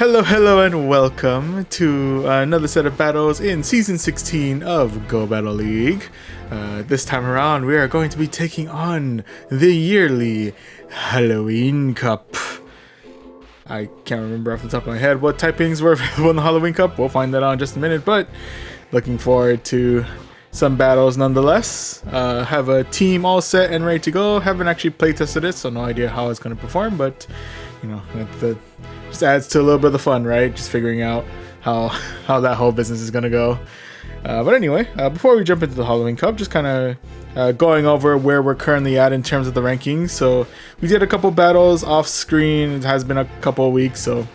Hello, and welcome to another set of battles in Season 16 of Go Battle League. This time around, we are going to be taking on the yearly Halloween Cup. I can't remember off the top of my head what typings were available in the Halloween Cup. We'll find that out in just a minute, but looking forward to some battles nonetheless. Have a team all set and ready to go. Haven't actually playtested it, so no idea how it's going to perform, but you know, just adds to a little bit of the fun, right? Just figuring out how that whole business is gonna go. But anyway, before we jump into the Halloween Cup, just kind of going over where we're currently at in terms of the rankings. So we did a couple battles off screen. It has been a couple of weeks, so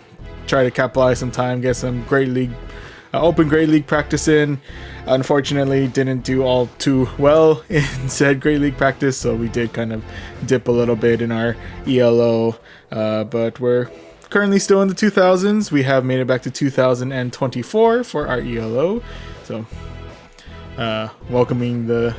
try to capitalize some time, get some Great League, Open Great League practice in. Unfortunately, didn't do all too well in said Great League practice, so we did kind of dip a little bit in our ELO, but we're currently still in the 2000s. We have made it back to 2024 for our ELO. So, welcoming the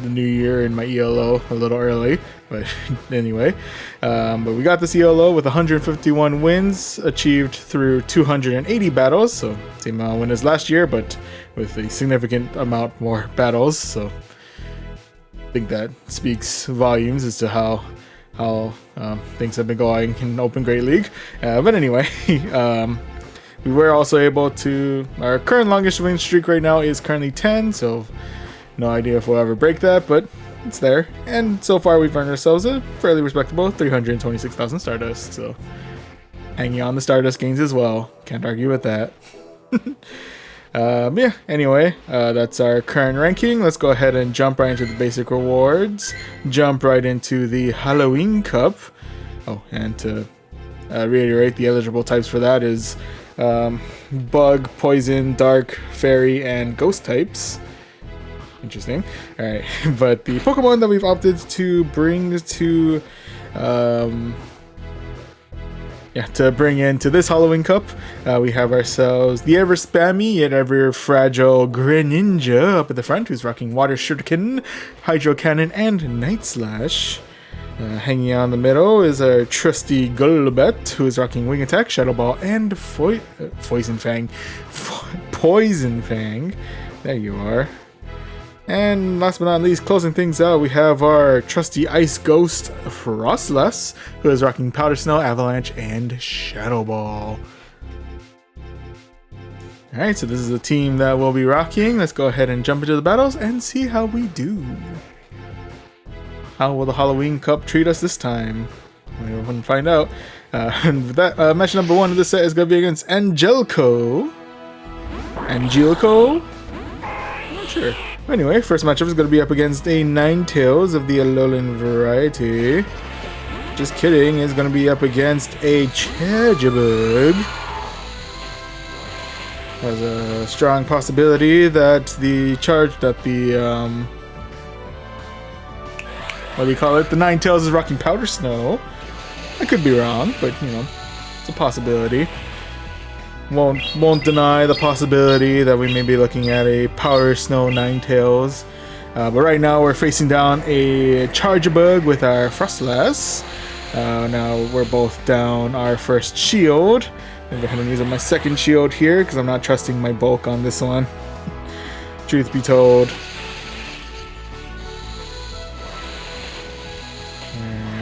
new year in my ELO a little early. But anyway, but we got this ELO with 151 wins achieved through 280 battles. So, same amount of wins as last year, but with a significant amount more battles. So, I think that speaks volumes as to how things have been going in Open Great League. But anyway, we were also able to, our current longest win streak right now is currently 10, so no idea if we'll ever break that, but it's there. And so far we've earned ourselves a fairly respectable 326,000 Stardust, so hanging on the Stardust gains as well. Can't argue with that. Yeah, anyway, that's our current ranking. Let's go ahead and jump right into the basic rewards. Jump right into the Halloween Cup. Oh, and to reiterate, the eligible types for that is Bug, Poison, Dark, Fairy, and Ghost types. Interesting. Alright, but the Pokemon that we've opted to bring to to bring into this Halloween Cup, we have ourselves the ever spammy yet ever fragile Greninja up at the front, who's rocking Water Shuriken, Hydro Cannon, and Night Slash. Hanging out in the middle is our trusty Golbat, who is rocking Wing Attack, Shadow Ball, and Poison Fang. Poison Fang. There you are. And last but not least, closing things out, we have our trusty Ice Ghost Frostless, who is rocking Powder Snow, Avalanche, and Shadow Ball. Alright, so this is the team that we'll be rocking. Let's go ahead and jump into the battles and see how we do. How will the Halloween Cup treat us this time? We'll find out. And that match number 1 of this set is going to be against Angelico. Angelico? I'm not sure. Anyway, first matchup is going to be up against a Ninetales of the Alolan variety. Just kidding, it's going to be up against a Charjabug. There's a strong possibility that the what do you call it? The Ninetales is rocking Powder Snow. I could be wrong, but you know, it's a possibility. Won't deny the possibility that we may be looking at a Powder Snow Ninetales. But right now we're facing down a Charjabug with our Frostless. Now we're both down our first shield. I'm going to go ahead and use my second shield here because I'm not trusting my bulk on this one. Truth be told.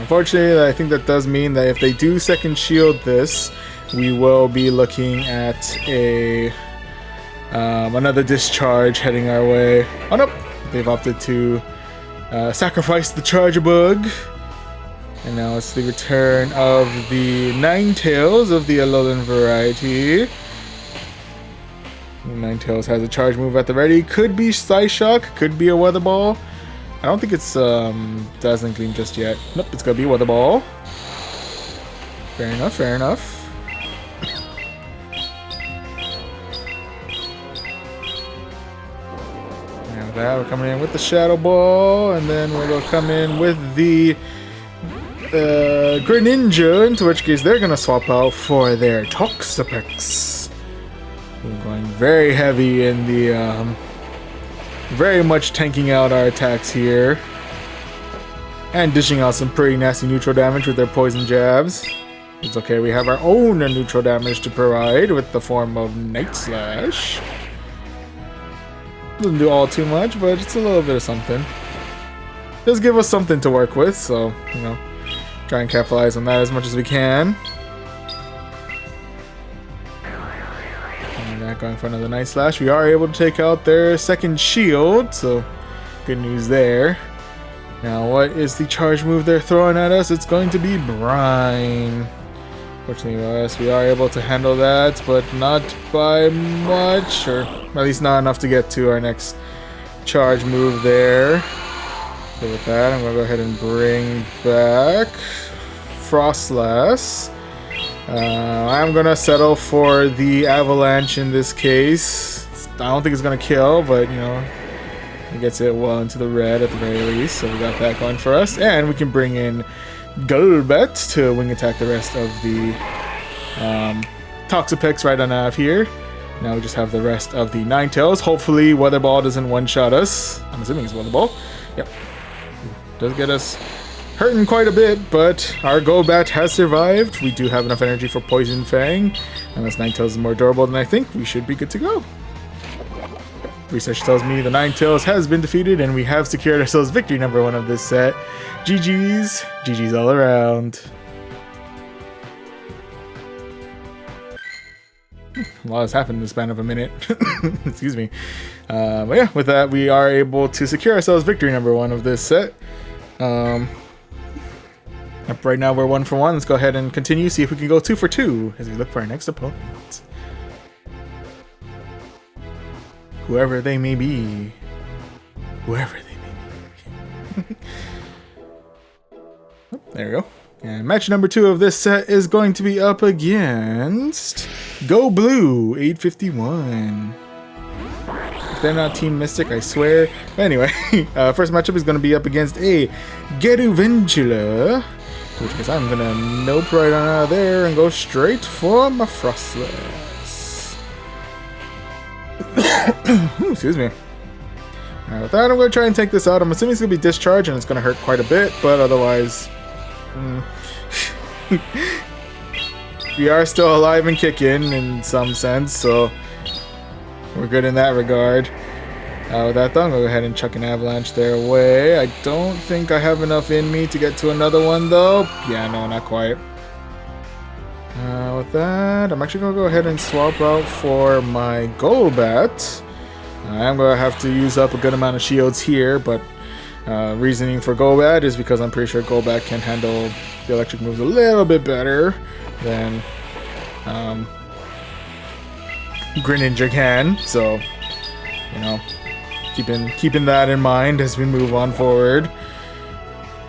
Unfortunately, I think that does mean that if they do second shield this, we will be looking at a another discharge heading our way. Oh nope, they've opted to sacrifice the Charjabug. And now it's the return of the Ninetales of the Alolan variety. Ninetales has a charge move at the ready. Could be Psyshock, could be a Weather Ball. I don't think it's Dazzling Gleam just yet. Nope, it's gonna be Weather Ball. Fair enough, fair enough. And with that, we're coming in with the Shadow Ball, and then we'll come in with the Greninja, into which case they're gonna swap out for their Toxapex. We're going very heavy in the very much tanking out our attacks here. And dishing out some pretty nasty neutral damage with their poison jabs. It's okay, we have our own neutral damage to provide with the form of Night Slash. Doesn't do all too much, but it's a little bit of something. Does give us something to work with, so, you know, try and capitalize on that as much as we can. And that going for another Night Slash. We are able to take out their second shield, so good news there. Now, what is the charge move they're throwing at us? It's going to be Brine. Fortunately for us, we are able to handle that, but not by much, or at least not enough to get to our next charge move there. So with that, I'm going to go ahead and bring back Frostlass. I'm going to settle for the Avalanche in this case. I don't think it's going to kill, but, you know, it gets it well into the red at the very least. So we got that going for us. And we can bring in Golbat to wing attack the rest of the Toxapex right on out of here. Now we just have the rest of the Ninetales. Hopefully Weather Ball doesn't one-shot us. I'm assuming it's Weather Ball. Yep. Does get us hurting quite a bit, but our Golbat has survived. We do have enough energy for Poison Fang. Unless Ninetales is more durable than I think, we should be good to go. Research tells me the Ninetales has been defeated, and we have secured ourselves victory number 1 of this set. GG's. GG's all around. A lot has happened in the span of a minute. Excuse me. But yeah, with that, we are able to secure ourselves victory number 1 of this set. Right now we're 1 for 1. Let's go ahead and continue, see if we can go 2 for 2 as we look for our next opponent. Whoever they may be. Whoever they may be. Oh, there we go. And match number 2 of this set is going to be up against Go Blue 851. If they're not Team Mystic, I swear. But anyway, first matchup is going to be up against a Garuventula, which means I'm going to nope right on out of there and go straight for my Frostlass. Excuse me. Alright, with that, I'm going to try and take this out. I'm assuming it's going to be discharge and it's going to hurt quite a bit, but otherwise... we are still alive and kicking in some sense, so we're good in that regard. With that though, I'm going to go ahead and chuck an Avalanche their way. I don't think I have enough in me to get to another one though. Yeah, no, not quite. With that, I'm actually going to go ahead and swap out for my Golbat. I'm going to have to use up a good amount of shields here, but reasoning for Golbat is because I'm pretty sure Golbat can handle the electric moves a little bit better than Greninja can. So, you know, keeping that in mind as we move on forward.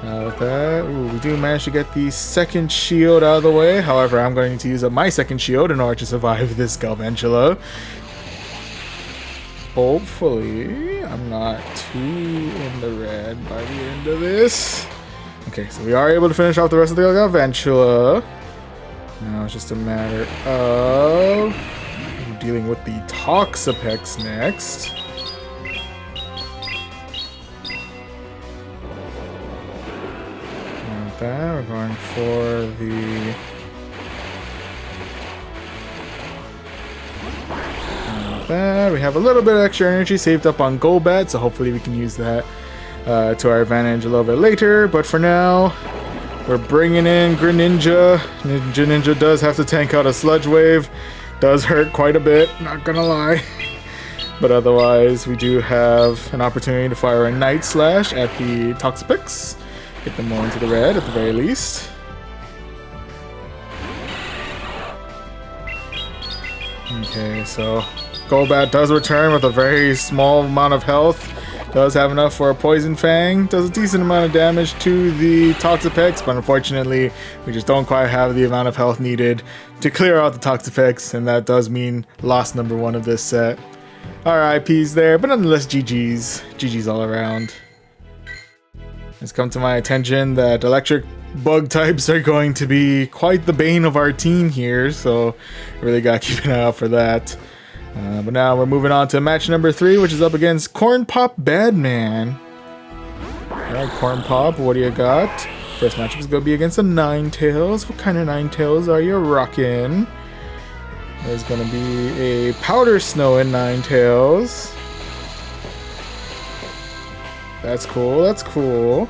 With that, we do manage to get the second shield out of the way. However, I'm going to use up my second shield in order to survive this Galvantula. Hopefully, I'm not too in the red by the end of this. Okay, so we are able to finish off the rest of the Galvantula. Now it's just a matter of dealing with the Toxapex next. And with that, we're going for the... That. We have a little bit of extra energy saved up on Golbat, so hopefully we can use that to our advantage a little bit later. But for now, we're bringing in Greninja. Greninja does have to tank out a Sludge Wave. Does hurt quite a bit, not gonna lie. But otherwise, we do have an opportunity to fire a Night Slash at the Toxapex. Get them more into the red at the very least. Okay, so Golbat does return with a very small amount of health. Does have enough for a Poison Fang. Does a decent amount of damage to the Toxapex, but unfortunately, we just don't quite have the amount of health needed to clear out the Toxapex, and that does mean loss number 1 of this set. RIPs there, but nonetheless, GG's. GG's all around. It's come to my attention that electric bug types are going to be quite the bane of our team here, so really gotta keep an eye out for that. But now we're moving on to match number 3, which is up against Corn Pop Badman. Alright, Corn Pop, what do you got? First matchup is going to be against the Ninetales. What kind of Ninetales are you rocking? There's going to be a Powder Snow in Ninetales. That's cool, that's cool.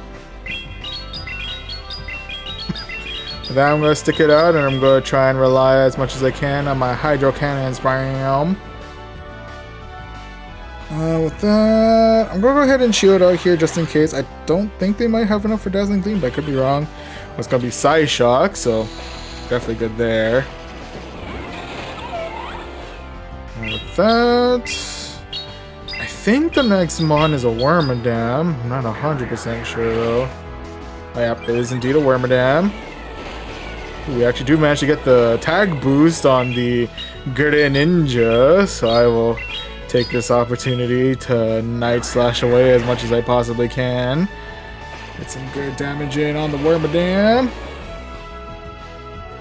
Then I'm going to stick it out and I'm going to try and rely as much as I can on my Hydro Cannons. Bam. With that, I'm going to go ahead and shield out here just in case. I don't think they might have enough for Dazzling Gleam, but I could be wrong. It's going to be Psyshock, so definitely good there. And with that, I think the next mon is a Wormadam. I'm not 100% sure though. Oh, yep, it is indeed a Wormadam. We actually do manage to get the tag boost on the Greninja, so I will take this opportunity to Night Slash away as much as I possibly can. Get some good damage in on the Wormadam.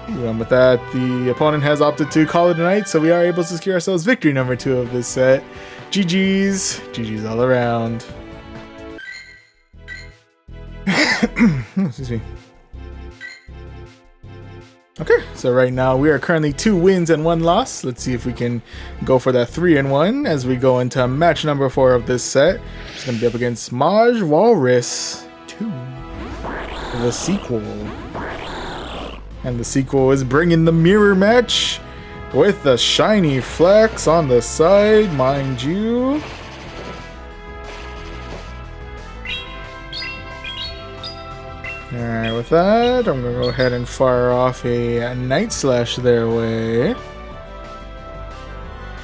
And with that, the opponent has opted to call it a night, so we are able to secure ourselves victory number 2 of this set. GG's. GG's all around. Excuse me. Okay, so right now we are currently 2 wins and 1 loss. Let's see if we can go for that 3-1 as we go into match number 4 of this set. It's going to be up against Maj Walrus 2, the sequel. And the sequel is bringing the mirror match with the shiny flex on the side, mind you. Alright, with that, I'm going to go ahead and fire off a Night Slash their way.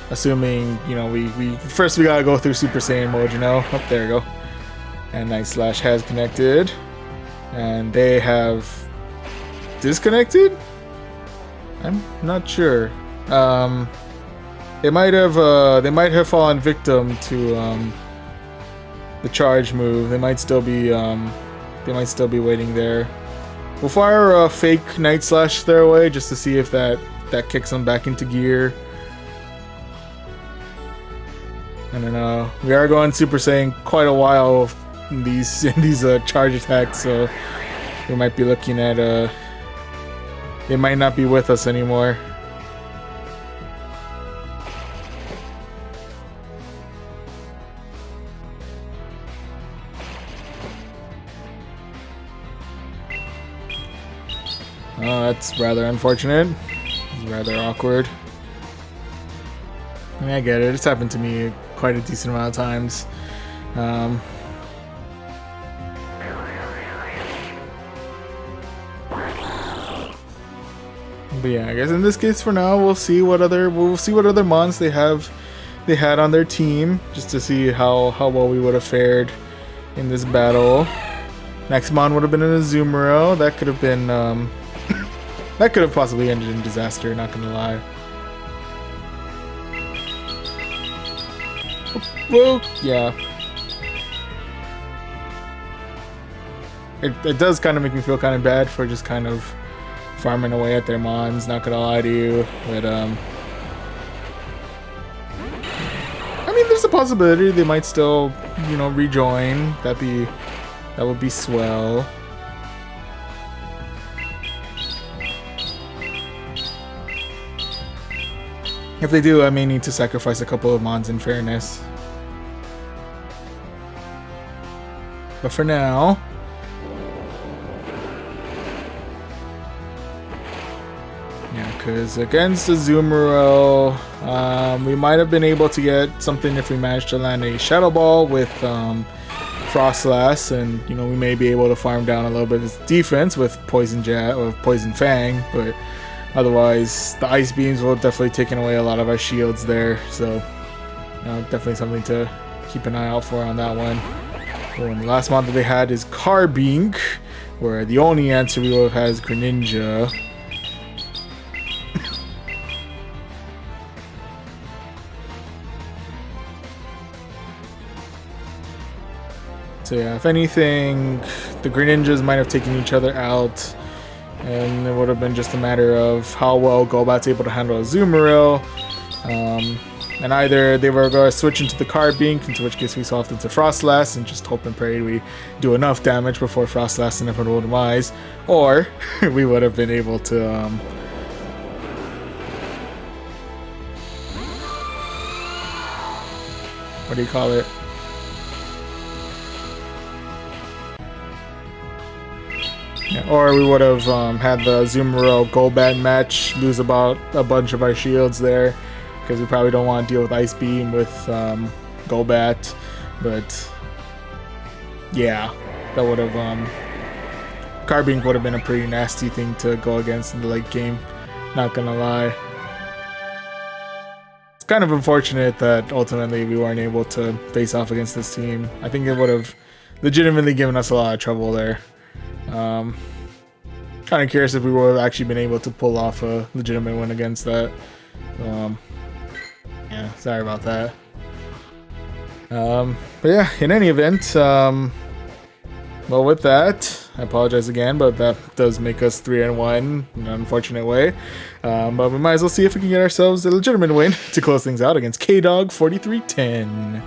Assuming, you know, we first we gotta go through Super Saiyan mode, you know? Oh, there we go. And Night Slash has connected. And they have disconnected? I'm not sure. They might have fallen victim to the charge move. They might still be waiting there. We'll fire a fake Night Slash their way just to see if that kicks them back into gear. I don't know. We are going Super Saiyan quite a while in these charge attacks, so we might be looking at they might not be with us anymore. That's rather unfortunate. It's rather awkward. I mean, I get it. It's happened to me quite a decent amount of times. But yeah, I guess in this case for now we'll see what other mons they had on their team, just to see how well we would have fared in this battle. Next mon would have been an Azumarill. That could have been that could have possibly ended in disaster, not gonna lie. Well, yeah. It does kind of make me feel kind of bad for just kind of farming away at their mons, not gonna lie to you. But, I mean, there's a possibility they might still, you know, rejoin. That would be swell. If they do, I may need to sacrifice a couple of mons in fairness. But for now, yeah, because against the Azumarill, we might have been able to get something if we managed to land a Shadow Ball with Frostlass, and you know, we may be able to farm down a little bit of its defense with Poison Jet or Poison Fang, but otherwise the Ice Beams will definitely take away a lot of our shields there, so you know, definitely something to keep an eye out for on that one. And the last mod that they had is Carbink, where the only answer we will have had is Greninja. So yeah, if anything, the Greninjas might have taken each other out, and it would have been just a matter of how well Golbat's able to handle Azumarill. And either they were going to switch into the Carbink, into which case we swapped into Frostlass and just hope and pray we do enough damage before Frostlass inevitable demise, or we would have been able to what do you call it? Yeah, or we would have had the Azumarill Golbat match, lose about a bunch of our shields there, because we probably don't want to deal with Ice Beam with Golbat. But yeah, that would have Carbink would have been a pretty nasty thing to go against in the late game. Not gonna lie. It's kind of unfortunate that ultimately we weren't able to face off against this team. I think it would have legitimately given us a lot of trouble there. Kind of curious if we would have actually been able to pull off a legitimate win against that. Yeah, sorry about that. But yeah, in any event, well, with that, I apologize again, but that does make us 3-1 in an unfortunate way. But we might as well see if we can get ourselves a legitimate win to close things out against K-Dog 4310.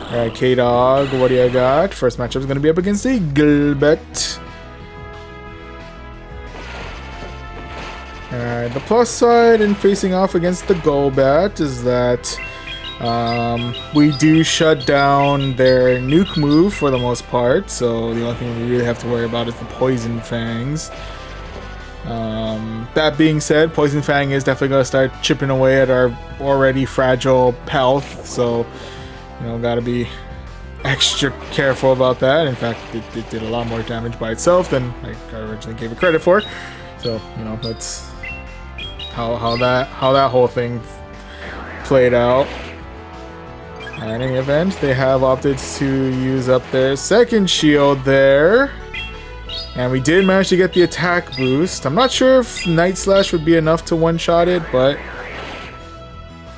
Alright, K-Dog, what do you got? First matchup is going to be up against a Golbat. Alright, the plus side in facing off against the Golbat is that we do shut down their nuke move for the most part, so the only thing we really have to worry about is the Poison Fangs. That being said, Poison Fang is definitely going to start chipping away at our already fragile health, so you know, gotta be extra careful about that. In fact, it did a lot more damage by itself than I originally gave it credit for. So, you know, that's how that whole thing played out. In any event, they have opted to use up their second shield there. And we did manage to get the attack boost. I'm not sure if Night Slash would be enough to one-shot it, but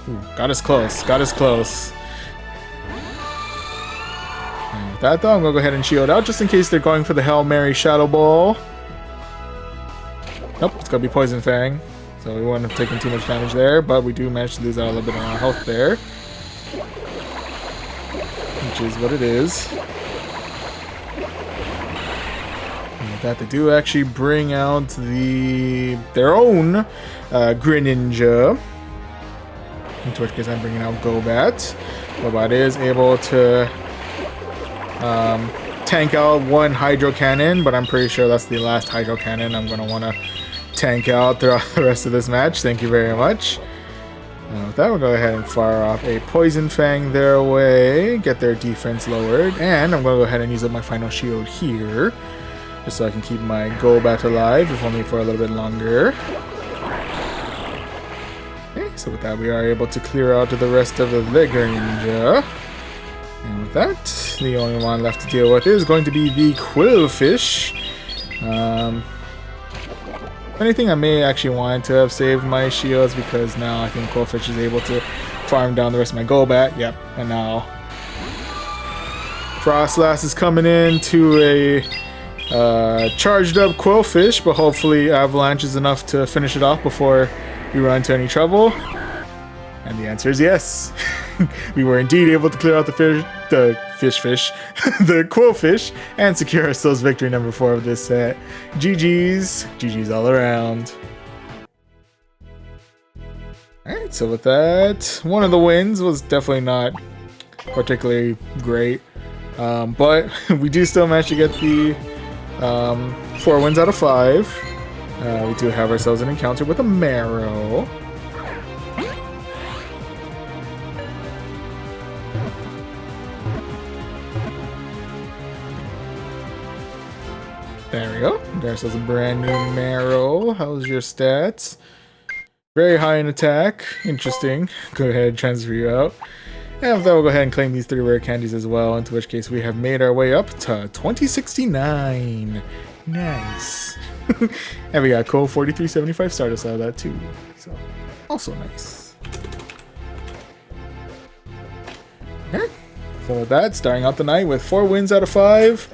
ooh, got us close. Got us close. That though, I'm gonna go ahead and shield out just in case they're going for the Hail Mary Shadow Ball. Nope, it's gonna be Poison Fang, so we wouldn't have taken too much damage there, but we do manage to lose out a little bit on our health there, which is what it is. And with that, they do actually bring out their own Greninja, into which case I'm bringing out Golbat. Golbat is able to tank out one Hydro Cannon, but I'm pretty sure that's the last Hydro Cannon I'm going to want to tank out throughout the rest of this match. Thank you very much. With that, we'll go ahead and fire off a Poison Fang their way, get their defense lowered, and I'm going to go ahead and use up my final shield here, just so I can keep my Golbat alive, if only for a little bit longer. Okay, so with that, we are able to clear out the rest of the Greninja. And with that, the only one left to deal with is going to be the Quillfish. If anything, I may actually want to have saved my shields, because now I think Quillfish is able to farm down the rest of my Golbat. Yep, and now Frostlass is coming in to a charged up Quillfish, but hopefully Avalanche is enough to finish it off before we run into any trouble. And the answer is yes. We were indeed able to clear out the Quillfish, and secure ourselves victory number 4 of this set. GG's. GG's all around. Alright, so with that, one of the wins was definitely not particularly great. But we do still manage to get the 4 wins out of 5. We do have ourselves an encounter with a Marrow. There we go. Got ourselves a brand new Marrow. How's your stats? Very high in attack. Interesting. Go ahead and transfer you out. And with that, we'll go ahead and claim these 3 rare candies as well, into which case we have made our way up to 2069. Nice. And we got cool 4375 Stardust out of that too. So, also nice. Okay. So with that, starting out the night with 4 wins out of 5.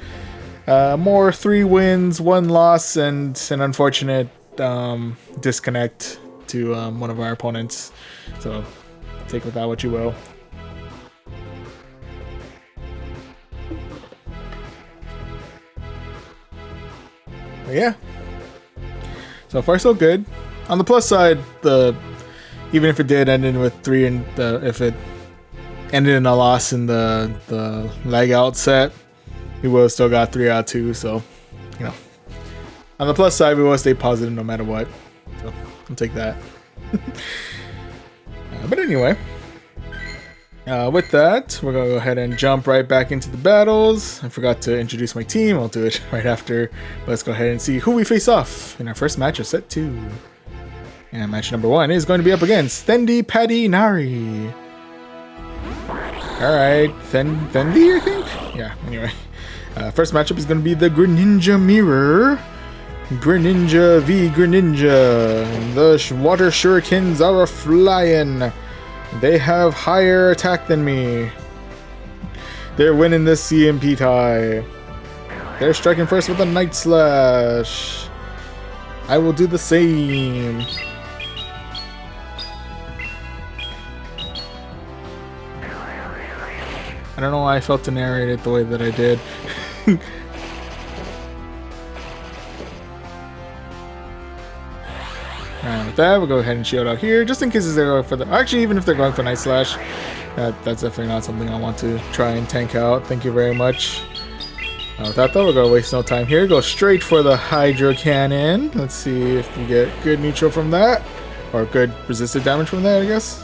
More 3 wins, 1 loss, and an unfortunate disconnect to one of our opponents. So take with that what you will. But yeah, so far so good. On the plus side, even if it did end in with 3 and if it ended in a loss in the leg out set, we would have still got 3 out of 2. So, you know, on the plus side, we will stay positive no matter what. So I'll take that. But anyway, with that, we're gonna go ahead and jump right back into the battles. I forgot to introduce my team. I'll do it right after. But let's go ahead and see who we face off in our first match of set 2. And match number 1 is going to be up against Thendi Paddy Nari. Alright, Thendi, I think? Yeah, anyway. First matchup is going to be the Greninja Mirror. Greninja v Greninja. The water shurikens are flying. They have higher attack than me. They're winning this CMP tie. They're striking first with a Night Slash. I will do the same. I don't know why I felt to narrate it the way that I did. Alright, with that, we'll go ahead and shield out here, just in case they're going for the... Actually, even if they're going for Night Slash, that's definitely not something I want to try and tank out. Thank you very much. With that though, we're going to waste no time here. Go straight for the Hydro Cannon. Let's see if we get good neutral from that. Or good resisted damage from that, I guess.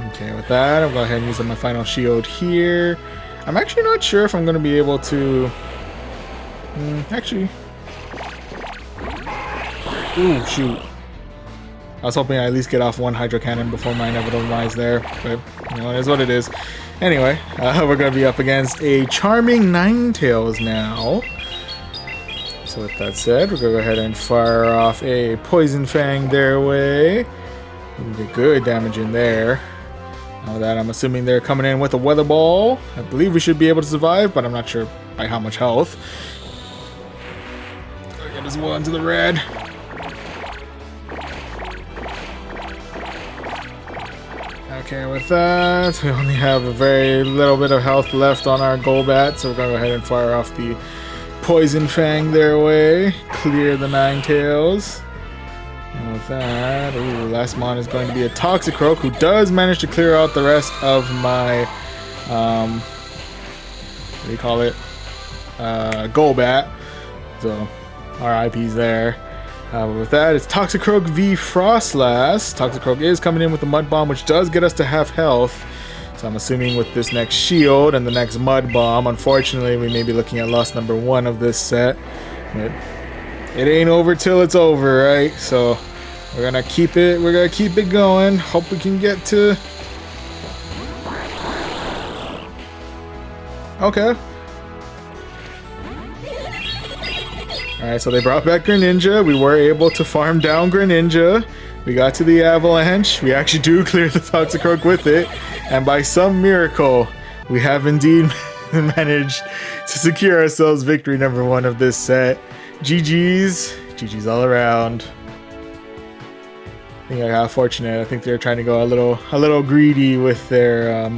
Okay, with that, I'll go ahead and use my final shield here. I'm actually not sure if I'm going to be able to... actually... Ooh, shoot. I was hoping I at least get off one Hydro Cannon before my inevitable rise there. But, you know, it is what it is. Anyway, we're going to be up against a Charming Ninetales now. So with that said, we're going to go ahead and fire off a Poison Fang their way. We get good damage in there. Now that, I'm assuming they're coming in with a Weather Ball. I believe we should be able to survive, but I'm not sure by how much health. Gotta get us well into the red. Okay, with that, we only have a very little bit of health left on our Golbat, so we're gonna go ahead and fire off the Poison Fang their way. Clear the Ninetales. And with that, ooh, last mon is going to be a Toxicroak, who does manage to clear out the rest of my, what do you call it? Golbat. So, RIP's there. With that, it's Toxicroak v Frostlass. Toxicroak is coming in with the Mud Bomb, which does get us to half health. So I'm assuming with this next shield and the next Mud Bomb, unfortunately, we may be looking at loss number 1 of this set. But it ain't over till it's over, right? So we're gonna keep it. We're gonna keep it going. Hope we can get to. Okay. Alright, so they brought back Greninja. We were able to farm down Greninja. We got to the Avalanche. We actually do clear the Toxicroak with it. And by some miracle, we have indeed managed to secure ourselves victory number 1 of this set. GG's. GG's all around. I think I got fortunate. I think they're trying to go a little greedy with their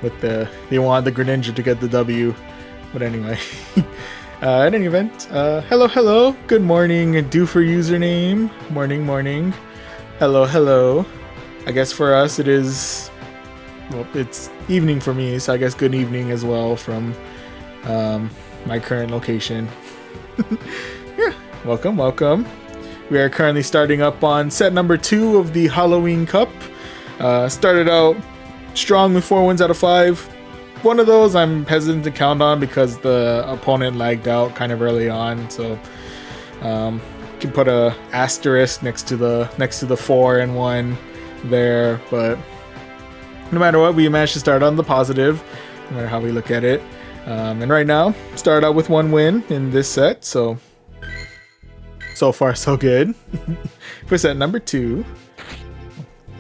they wanted the Greninja to get the W. But anyway. In any event, hello, good morning, do for username, morning, hello. I guess for us it is, well, it's evening for me, so I guess good evening as well from my current location. Yeah, welcome. We are currently starting up on set number 2 of the Halloween Cup. Started out strong with 4 wins out of 5. One of those I'm hesitant to count on because the opponent lagged out kind of early on, so can put a asterisk next to the 4-1 there. But no matter what, we managed to start on the positive, no matter how we look at it. And right now, started out with 1 win in this set, so far so good for set number 2.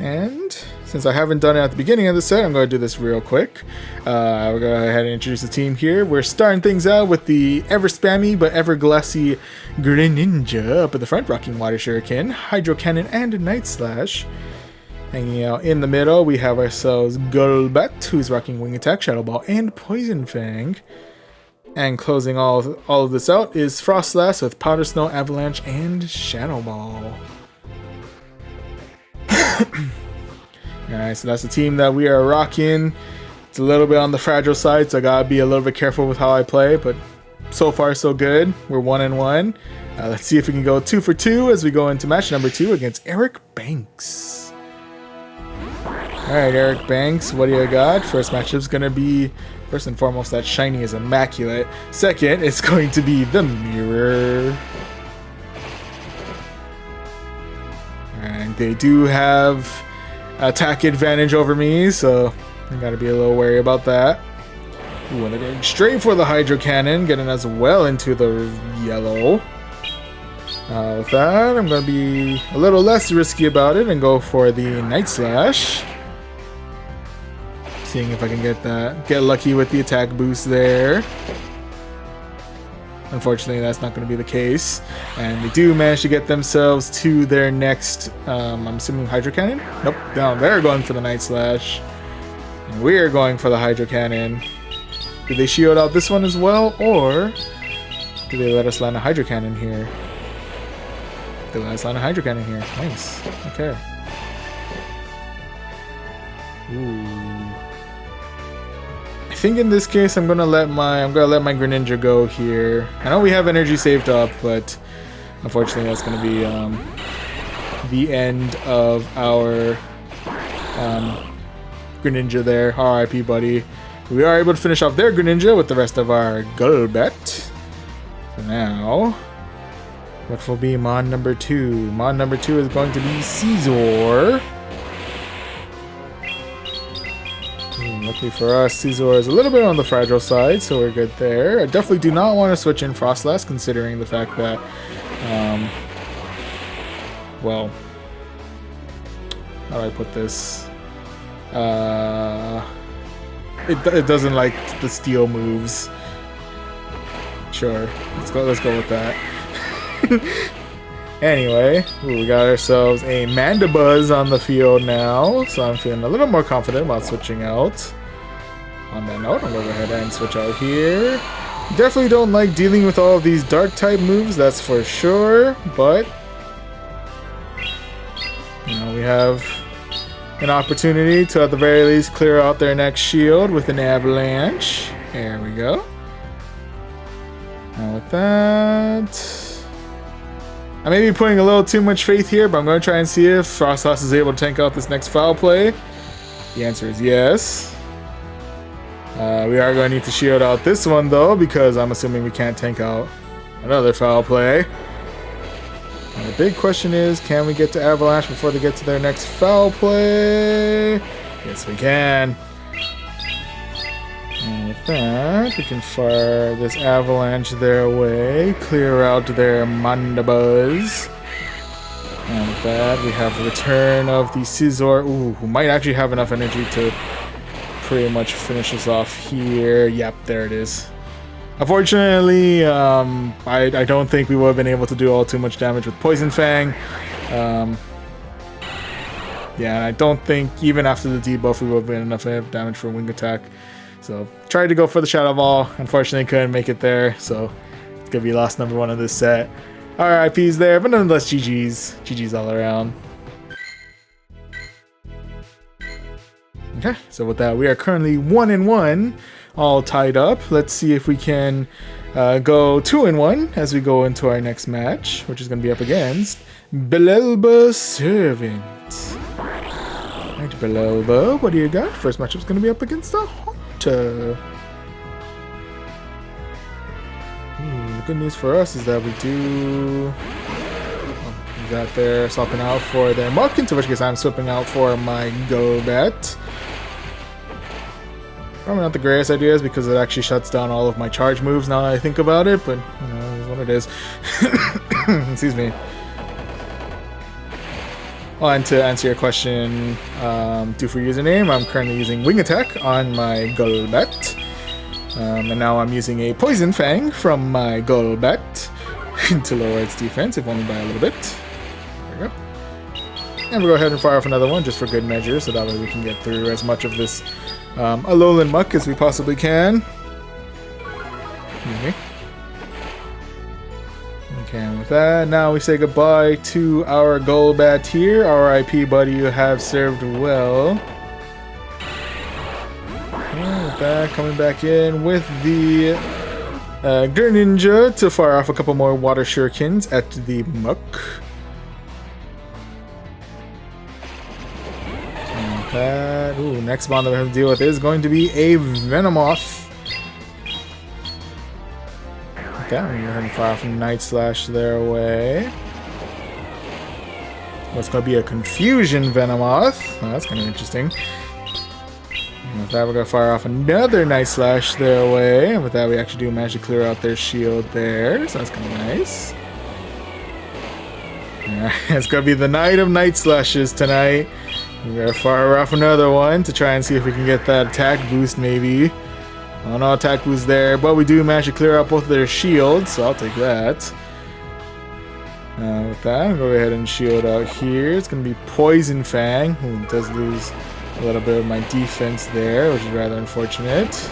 And since I haven't done it at the beginning of the set, I'm going to do this real quick. We'll go ahead and introduce the team here. We're starting things out with the ever spammy but ever glassy Greninja up at the front, rocking Water Shuriken, Hydro Cannon, and Night Slash. Hanging out in the middle, we have ourselves Golbat, who's rocking Wing Attack, Shadow Ball, and Poison Fang. And closing all of this out is Froslass with Powder Snow, Avalanche, and Shadow Ball. Alright, so that's the team that we are rocking. It's a little bit on the fragile side, so I gotta be a little bit careful with how I play, but so far so good. We're 1-1. Let's see if we can go 2 for 2 as we go into match number 2 against Eric Banks. Alright, Eric Banks, what do you got? First matchup's gonna be, first and foremost, that shiny is immaculate. Second, it's going to be the mirror. And they do have attack advantage over me, so I gotta be a little wary about that. Ooh, and they're going straight for the Hydro Cannon, getting us well into the yellow. With that, I'm gonna be a little less risky about it and go for the Night Slash. Seeing if I can get lucky with the attack boost there. Unfortunately, that's not going to be the case. And they do manage to get themselves to their next, I'm assuming Hydro Cannon? Nope, no, they're going for the Night Slash. And we're going for the Hydro Cannon. Do they shield out this one as well, or do they let us land a Hydro Cannon here? They let us land a Hydro Cannon here. Nice. Okay. Ooh. I think in this case I'm gonna let my Greninja go here. I know we have energy saved up, but unfortunately that's gonna be the end of our Greninja there. RIP, buddy. We are able to finish off their Greninja with the rest of our Golbat. So now, what will be Mon number 2? Mon number 2 is going to be Caesar. Luckily for us, Caesar is a little bit on the fragile side, so we're good there. I definitely do not want to switch in Froslass, considering the fact that, well, how do I put this? It doesn't like the steel moves. Sure, let's go with that. Anyway, we got ourselves a Mandibuzz on the field now, so I'm feeling a little more confident about switching out. On that note, I'm going to go ahead and switch out here. Definitely don't like dealing with all of these dark type moves, that's for sure, but you know, we have an opportunity to at the very least clear out their next shield with an Avalanche. There we go. And with that, I may be putting a little too much faith here, but I'm going to try and see if Froslass is able to tank out this next foul play. The answer is yes. We are going to need to shield out this one, though, because I'm assuming we can't tank out another foul play. And the big question is, can we get to Avalanche before they get to their next foul play? Yes, we can. And with that, we can fire this Avalanche their way, clear out their Mandibuzz. And with that, we have the return of the Scizor, who might actually have enough energy to pretty much finish us off here. Yep, there it is. Unfortunately, I don't think we would have been able to do all too much damage with Poison Fang. Yeah, I don't think even after the debuff we would have been enough damage for Wing Attack. So, tried to go for the Shadow Ball. Unfortunately, couldn't make it there. So, it's going to be loss number 1 of this set. RIPs there, but nonetheless, GG's. GG's all around. Okay, so with that, we are currently 1-1, all tied up. Let's see if we can go 2-1 as we go into our next match, which is going to be up against Belelba Servant. Alright, Belelba, what do you got? First matchup's going to be up against the Haunter. The good news for us is that we do... we got there swapping out for their Markin, to which case I'm swapping out for my Golbat. Probably not the greatest ideas because it actually shuts down all of my charge moves now that I think about it, but you know, it is what it is. Excuse me. Oh, and to answer your question, do for username, I'm currently using Wing Attack on my Golbat. And now I'm using a Poison Fang from my Golbat to lower its defense, if only by a little bit. There we go. And we'll go ahead and fire off another one just for good measure, so that way we can get through as much of this Alolan muck as we possibly can. Okay, and with that, now we say goodbye to our Golbat here. R.I.P. buddy, you have served well. And with that, coming back in with the Greninja to fire off a couple more water shurikens at the muck. And with that, next bond that we have to deal with is going to be a Venomoth. Okay, I'm going to go ahead and fire off a Night Slash their way. What's going to be a Confusion Venomoth. Oh, that's kind of interesting. And with that, we're going to fire off another Night Slash their way. And with that, we actually do manage to clear out their shield there. So that's kind of nice. Alright, it's going to be the night of Night Slashes tonight. We're going to fire off another one to try and see if we can get that attack boost maybe. Oh, no attack boost there, but we do manage to clear out both of their shields, so I'll take that. With that, I'll go ahead and shield out here. It's going to be Poison Fang, who does lose a little bit of my defense there, which is rather unfortunate.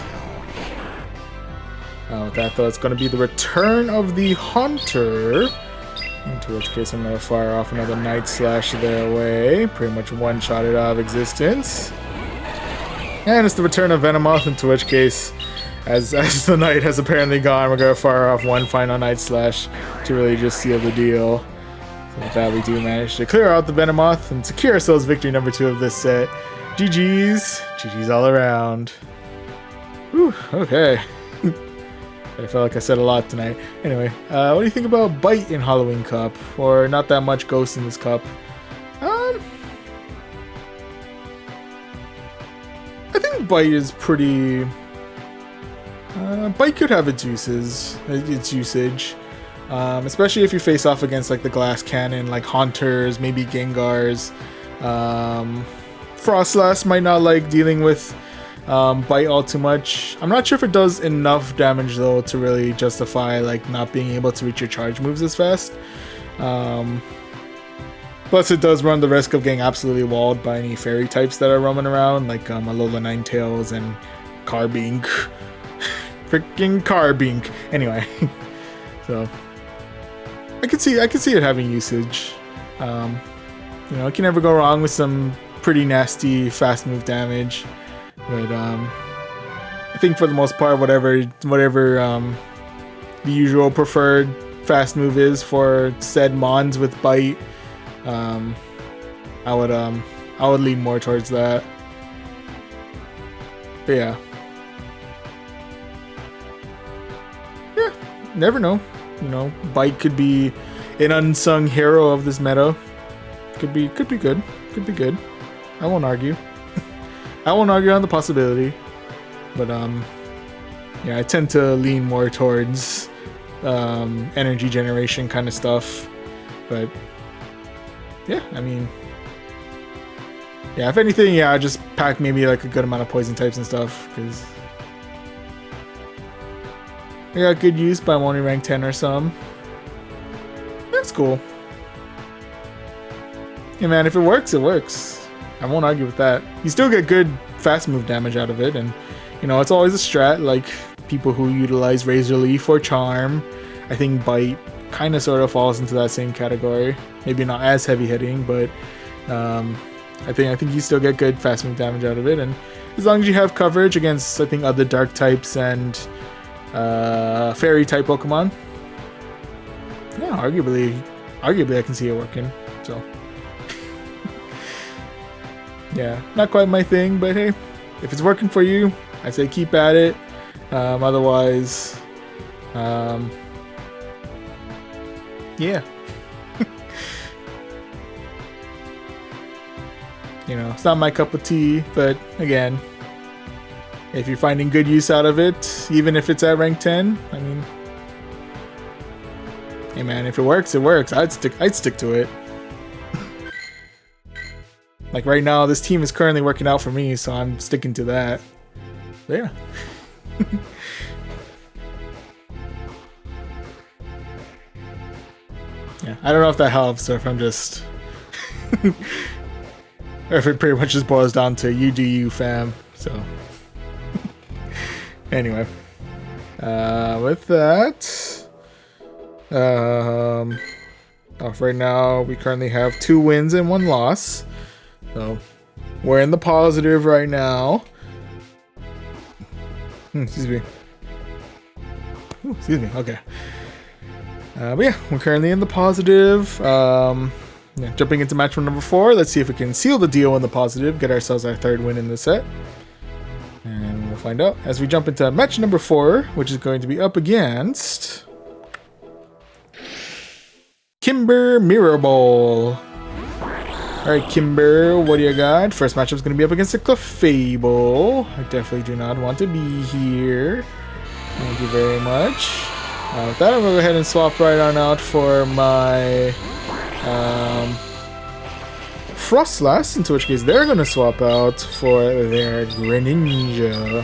With that, though, it's going to be the return of the Haunter. Into which case, I'm going to fire off another Night Slash their way. Pretty much one-shot it out of existence. And it's the return of Venomoth, into which case, as the night has apparently gone, we're going to fire off one final Night Slash to really just seal the deal. So with that, we do manage to clear out the Venomoth and secure ourselves victory number 2 of this set. GG's. GG's all around. Whew, okay. I felt like I said a lot tonight. Anyway, what do you think about Bite in Halloween Cup? Or not that much Ghost in this cup? I think Bite is pretty... Bite could have its usage, especially if you face off against like the Glass Cannon, like Haunters, maybe Gengars. Frostlass might not like dealing with Bite all too much. I'm not sure if it does enough damage though to really justify like not being able to reach your charge moves as fast. Plus, it does run the risk of getting absolutely walled by any fairy types that are roaming around, like Alola Ninetales and Carbink. Freaking Carbink. Anyway, so I could see it having usage. You know, it can never go wrong with some pretty nasty fast move damage. But I think for the most part, whatever the usual preferred fast move is for said mons with Bite. I would lean more towards that. But yeah, never know. You know, Bite could be an unsung hero of this meta. Could be good. Could be good. I won't argue. I won't argue on the possibility. But yeah, I tend to lean more towards energy generation kind of stuff. But yeah, I mean, yeah, if anything, yeah, I just pack maybe like a good amount of poison types and stuff, because I got good use, but I'm only rank 10 or some. That's cool. Yeah, man, if it works, it works. I won't argue with that. You still get good fast move damage out of it, and you know, it's always a strat, like people who utilize Razor Leaf or Charm. I think Bite kind of sort of falls into that same category. Maybe not as heavy hitting, but I think you still get good fast move damage out of it, and as long as you have coverage against, I think, other dark types and fairy type Pokemon, yeah, arguably I can see it working. So yeah, not quite my thing, but hey, if it's working for you, I say keep at it. Otherwise, yeah. You know, it's not my cup of tea, but again, if you're finding good use out of it, even if it's at rank 10, I mean, hey man, if it works, it works. I'd stick to it. Like right now, this team is currently working out for me, so I'm sticking to that. So yeah. Yeah, I don't know if that helps or if I'm just... or if it pretty much just boils down to you do you, fam. So... anyway. With that... right now, we currently have 2 wins and 1 loss. So, we're in the positive right now. Excuse me. Ooh, excuse me, okay. But yeah, we're currently in the positive. Yeah, jumping into match number 4. Let's see if we can seal the deal in the positive, get ourselves our 3rd win in the set. And we'll find out as we jump into match number 4, which is going to be up against... Kimber Mirrorball. Alright, Kimber, what do you got? First matchup is going to be up against the Clefable. I definitely do not want to be here. Thank you very much. With that, I'm going to go ahead and swap right on out for my Frostlass, into which case they're going to swap out for their Greninja.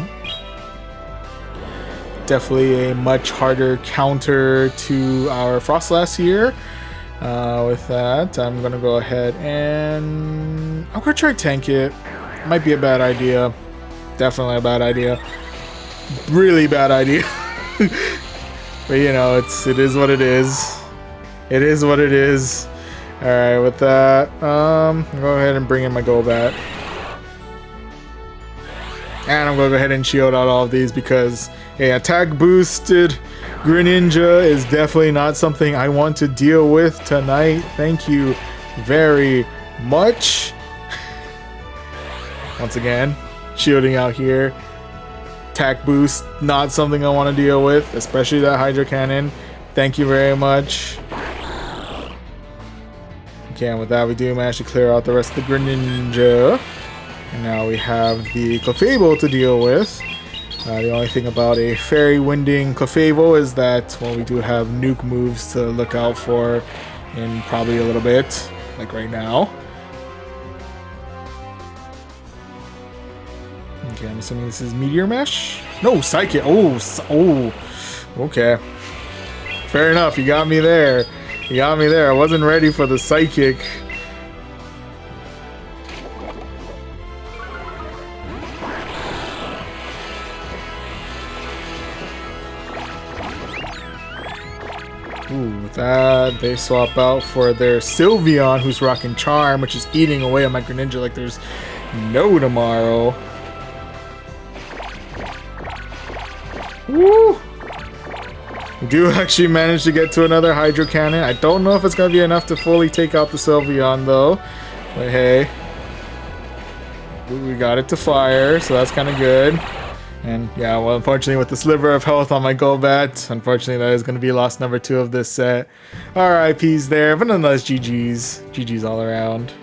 Definitely a much harder counter to our Frostlass here. With that, I'm going to go ahead and... I'm going to try tank it. Might be a bad idea. Definitely a bad idea. Really bad idea. But you know, it is what it is. It is what it is. Alright, with that, I'll go ahead and bring in my Golbat. And I'm going to go ahead and shield out all of these because a attack boosted Greninja is definitely not something I want to deal with tonight. Thank you very much. Once again, shielding out here. Attack boost, not something I want to deal with, especially that Hydro Cannon. Thank you very much. Okay, and with that, we do manage to clear out the rest of the Greninja. And now we have the Clefable to deal with. The only thing about a Fairy Winding Clefable is that, well, we do have nuke moves to look out for in probably a little bit, like right now. Okay, I'm assuming this is Meteor Mesh? No, Psychic. Oh, okay. Fair enough, you got me there. You got me there. I wasn't ready for the Psychic. Ooh, with that, they swap out for their Sylveon, who's rocking Charm, which is eating away at my Greninja like there's no tomorrow. Woo! We do actually manage to get to another Hydro Cannon. I don't know if it's going to be enough to fully take out the Sylveon, though. But hey. We got it to fire, so that's kind of good. And yeah, well, unfortunately, with the sliver of health on my Golbat, unfortunately, that is going to be loss number 2 of this set. RIPs there, but nonetheless, GG's. GG's all around.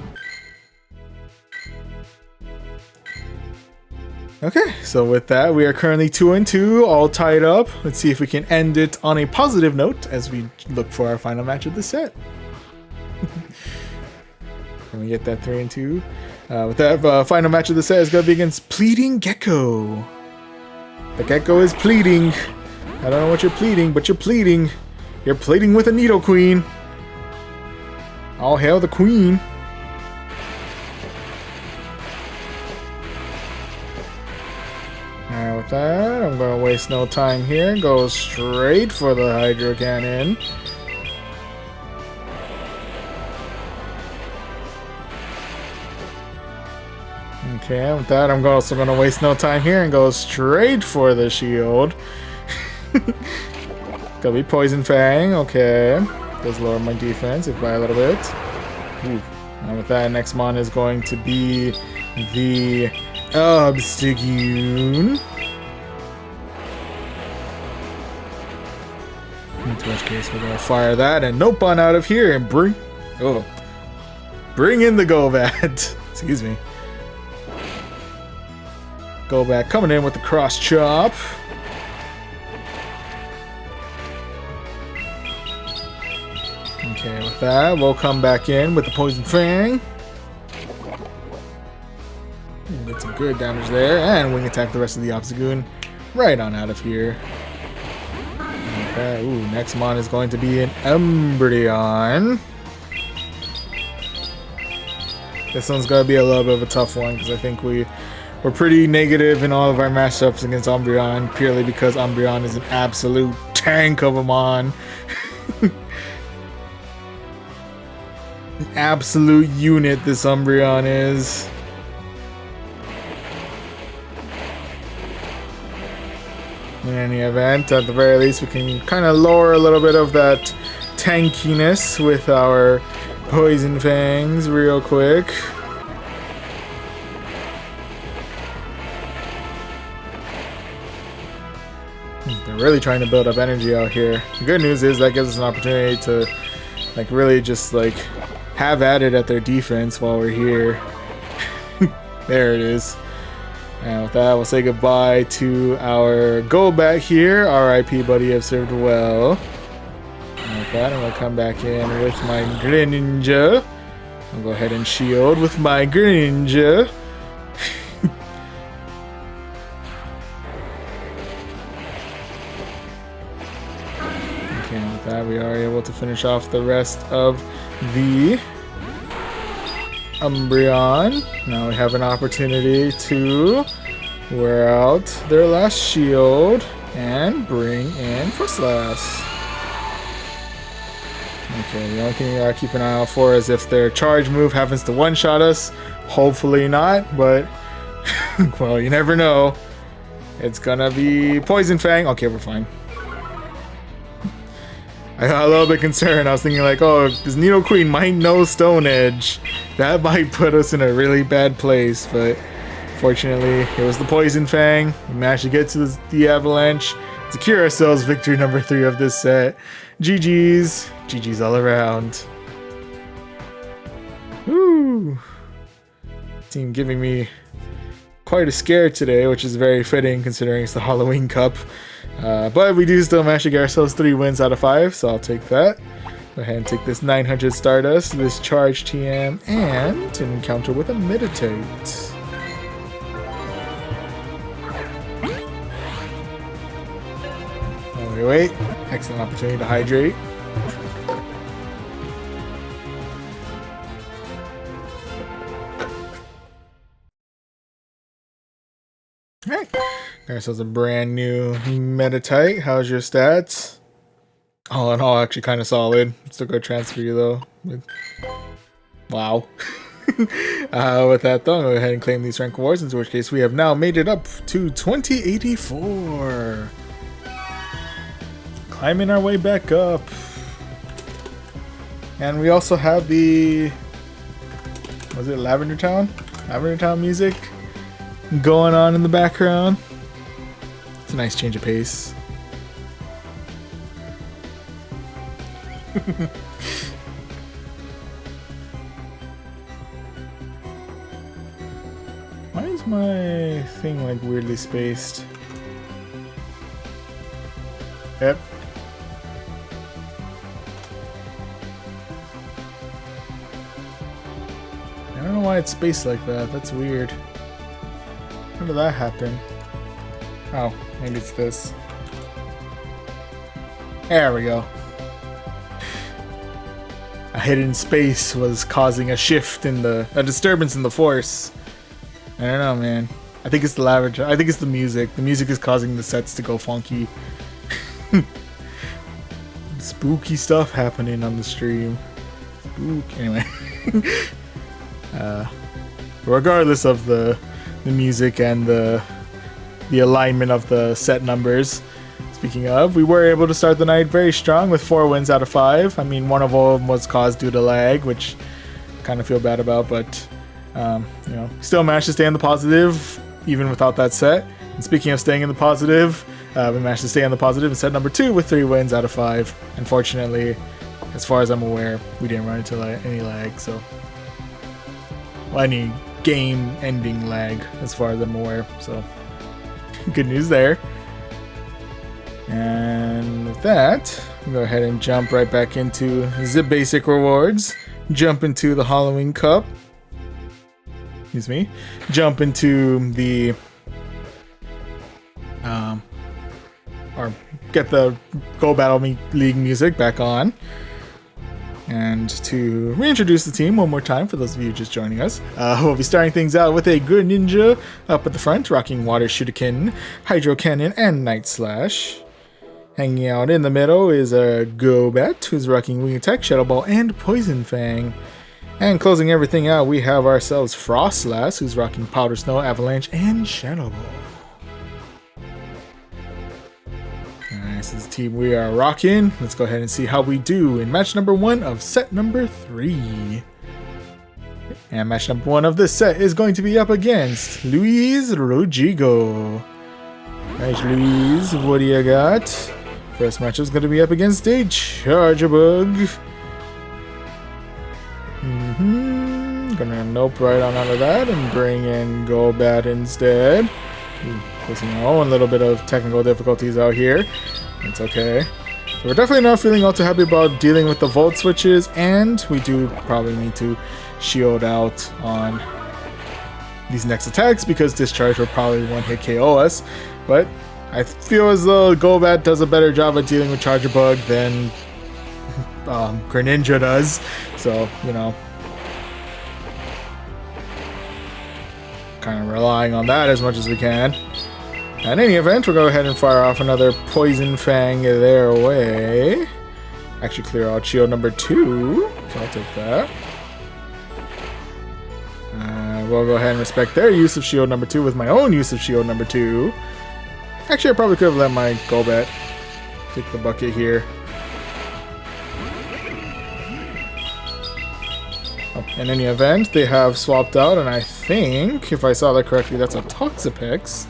Okay, so with that, we are currently 2-2, all tied up. Let's see if we can end it on a positive note as we look for our final match of the set. Can we get that 3-2? With that, final match of the set is going to be against Pleading Gecko. The Gecko is pleading. I don't know what you're pleading, but you're pleading. You're pleading with a Nidoqueen. All hail the Queen. Alright, with that, I'm going to waste no time here and go straight for the Hydro Cannon. Okay, with that, I'm also going to waste no time here and go straight for the shield. Gonna be Poison Fang, okay. Does lower my defense if by a little bit. Ooh. And with that, next mon is going to be the Obstagoon. In which case, we're gonna fire that and nope on out of here and bring in the Golbat. Excuse me. Golbat coming in with the cross chop. Okay, with that, we'll come back in with the Poison Fang. Get some good damage there, and wing attack the rest of the Obstagoon right on out of here. Okay, ooh, next mon is going to be an Umbreon. This one's gonna be a little bit of a tough one because I think we're pretty negative in all of our matchups against Umbreon, purely because Umbreon is an absolute tank of a mon. An absolute unit this Umbreon is. In any event, at the very least, we can kind of lower a little bit of that tankiness with our Poison Fangs real quick. They're really trying to build up energy out here. The good news is that gives us an opportunity to like really just like have at it at their defense while we're here. There it is. And with that, we'll say goodbye to our Golbat here. RIP, buddy, have served well. And with that, I'm going to come back in with my Greninja. I'll go ahead and shield with my Greninja. Okay, and with that, we are able to finish off the rest of the Umbreon. Now we have an opportunity to wear out their last shield and bring in Frostlass. Okay, the only thing we gotta keep an eye out for is if their charge move happens to one-shot us. Hopefully not, but well, you never know. It's gonna be Poison Fang. Okay, we're fine. I got a little bit concerned. I was thinking like, oh, this Nidoqueen might know Stone Edge. That might put us in a really bad place, but fortunately, it was the Poison Fang. We managed to get to the Avalanche, secure ourselves victory number 3 of this set. GG's. GG's all around. Woo! Team giving me quite a scare today, which is very fitting considering it's the Halloween Cup. But we do still manage to get ourselves 3 wins out of 5, so I'll take that. Go ahead and take this 900 Stardust, this Charge TM, and an encounter with a Meditate. While we wait, excellent opportunity to hydrate. Alright, got ourselves a brand new Meditate. How's your stats? All in all, actually kind of solid. Still gonna transfer you though. Wow. With that though, I'll go ahead and claim these rank awards, in which case we have now made it up to 2084. Climbing our way back up. And we also have the... was it Lavender Town? Lavender Town music going on in the background. It's a nice change of pace. Why is my thing like weirdly spaced? Yep. I don't know why it's spaced like that. That's weird. How did that happen? Oh, maybe it's this. There we go. A hidden space was causing a shift in a disturbance in the force. I don't know, man. I think it's the lavender. I think it's the music. The music is causing the sets to go funky. Spooky stuff happening on the stream. Spook. Anyway. Regardless of the music and the alignment of the set numbers. Speaking of, we were able to start the night very strong with 4 wins out of 5. I mean, one of them was caused due to lag, which I kind of feel bad about, but you know, still managed to stay in the positive even without that set. And speaking of staying in the positive, we managed to stay on the positive in set number 2 with 3 wins out of 5. Unfortunately, as far as I'm aware, we didn't run into any lag, so well, any game-ending lag, as far as I'm aware. So good news there. And with that, we'll go ahead and jump right back into the basic rewards. Jump into the Halloween Cup. excuse me, jump into the or get the Go Battle League music back on. And to reintroduce the team one more time for those of you just joining us, we'll be starting things out with a Greninja up at the front, rocking Water Shuriken, Hydro Cannon, and Night Slash. Hanging out in the middle is a Golbat, who's rocking Wing Attack, Shadow Ball, and Poison Fang. And closing everything out, we have ourselves Frostlass, who's rocking Powder Snow, Avalanche, and Shadow Ball. This is the team we are rocking. Let's go ahead and see how we do in match number 1 of set number 3. And match number 1 of this set is going to be up against Luis Rodrigo. Alright, Luis, what do you got? First match is going to be up against a Charjabug. Gonna nope right on out of that and bring in Golbat instead. Facing our own little bit of technical difficulties out here. It's okay. So we're definitely not feeling all too happy about dealing with the Volt switches, and we do probably need to shield out on these next attacks because Discharge will probably one-hit KO us. But I feel as though Golbat does a better job at dealing with Charjabug than Greninja does. So, you know, kind of relying on that as much as we can. In any event, we'll go ahead and fire off another Poison Fang their way. Actually clear out shield number 2, so I'll take that. We'll go ahead and respect their use of shield number 2 with my own use of shield number 2. Actually, I probably could have let my Golbat take the bucket here. In any event, they have swapped out, and I think, if I saw that correctly, that's a Toxapex.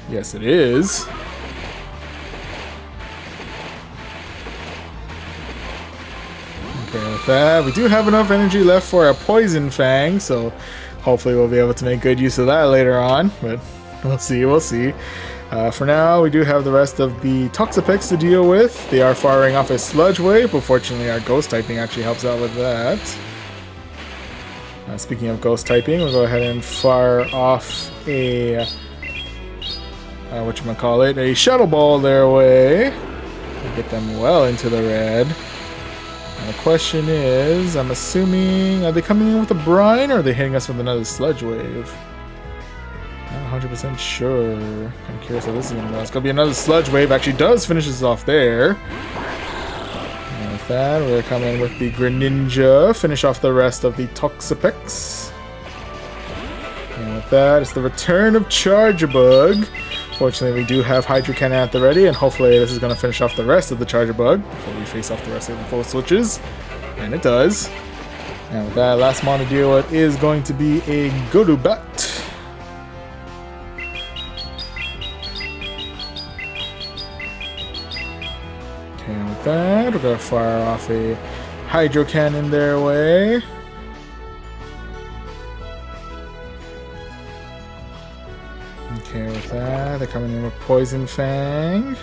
Yes, it is. Okay, with that, we do have enough energy left for a Poison Fang, so hopefully we'll be able to make good use of that later on, but we'll see, we'll see. For now, we do have the rest of the Toxapex to deal with. They are firing off a Sludge Wave, but fortunately our Ghost typing actually helps out with that. Speaking of Ghost typing, we'll go ahead and fire off a whatchamacallit, a Shadow Ball their way. We'll get them well into the red. And the question is, I'm assuming, are they coming in with a Brine or are they hitting us with another Sludge Wave? Not 100% sure. I'm curious how this is going to go. It's going to be another Sludge Wave. Actually does finish us off there. And with that, we're coming in with the Greninja. Finish off the rest of the Toxapex. And with that, it's the return of Charjabug. Fortunately, we do have Hydro Cannon at the ready, and hopefully this is going to finish off the rest of the Charjabug before we face off the rest of the full switches. And it does. And with that, last mon to deal with is going to be a Golbat. And with that, we're going to fire off a Hydro Cannon their way. Okay, with that, they're coming in with Poison Fang.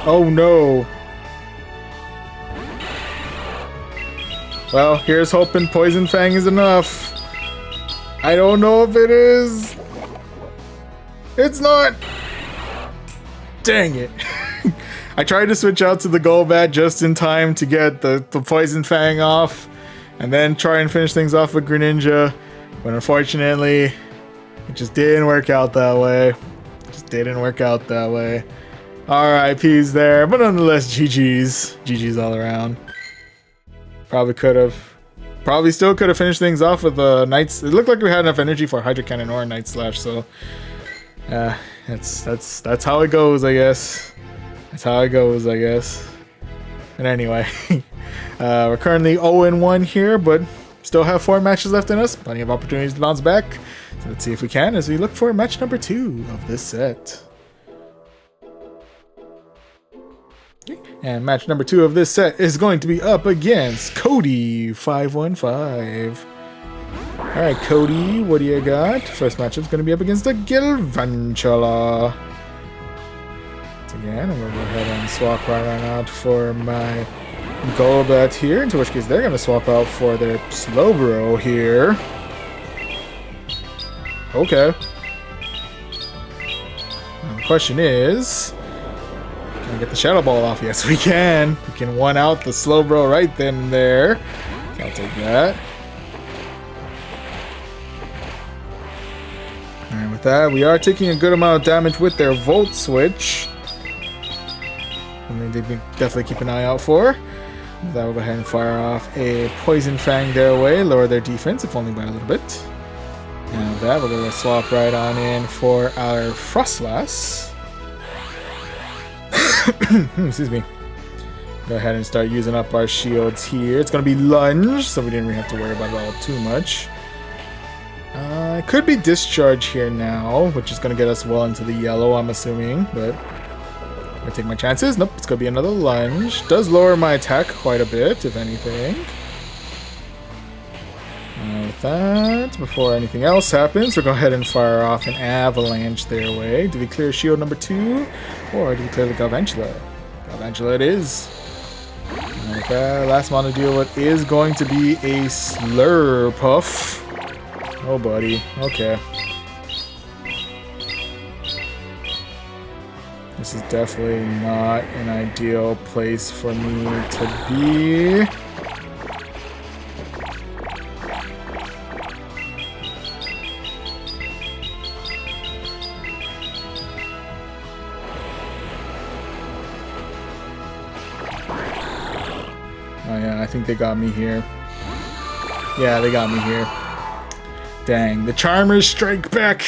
Oh no! Well, here's hoping Poison Fang is enough. I don't know if it is. It's not! Dang it. I tried to switch out to the Golbat just in time to get the Poison Fang off, and then try and finish things off with Greninja, but unfortunately, it just didn't work out that way. Just didn't work out that way. RIP's there, but nonetheless, GG's. GG's all around. Probably still could have finished things off with the Nights. It looked like we had enough energy for Hydro Cannon or Night Slash, so that's how it goes, I guess. That's how it goes, I guess. And anyway, we're currently 0-1 here, but still have 4 matches left in us. Plenty of opportunities to bounce back. So let's see if we can as we look for match number 2 of this set. And match number 2 of this set is going to be up against Cody515. Alright, Cody, what do you got? First matchup is going to be up against the Galvantula. Once again, I'm going to go ahead and swap right on out for my Golbat here, into which case they're going to swap out for their Slowbro here. Okay. Now the question is, can we get the Shadow Ball off? Yes, we can. We can one out the Slowbro right then and there. So I'll take that. Alright, with that, we are taking a good amount of damage with their Volt Switch. Something they definitely keep an eye out for. With that, we'll go ahead and fire off a Poison Fang their way, lower their defense, if only by a little bit. And with that, we're going to swap right on in for our Frostlass. Excuse me. Go ahead and start using up our shields here. It's going to be Lunge, so we didn't really have to worry about it all too much. It could be Discharge here now, which is going to get us well into the yellow, I'm assuming, but I'm going to take my chances. Nope, it's going to be another Lunge. Does lower my attack quite a bit, if anything. With that, before anything else happens, we'll go ahead and fire off an Avalanche their way. Do we clear shield number 2, or do we clear the Galvantula? Galvantula it is. And with that, last one to deal with is going to be a Slurpuff. Oh, buddy. Okay. This is definitely not an ideal place for me to be. Oh yeah, I think they got me here. Yeah, they got me here. Dang, the Charmers strike back!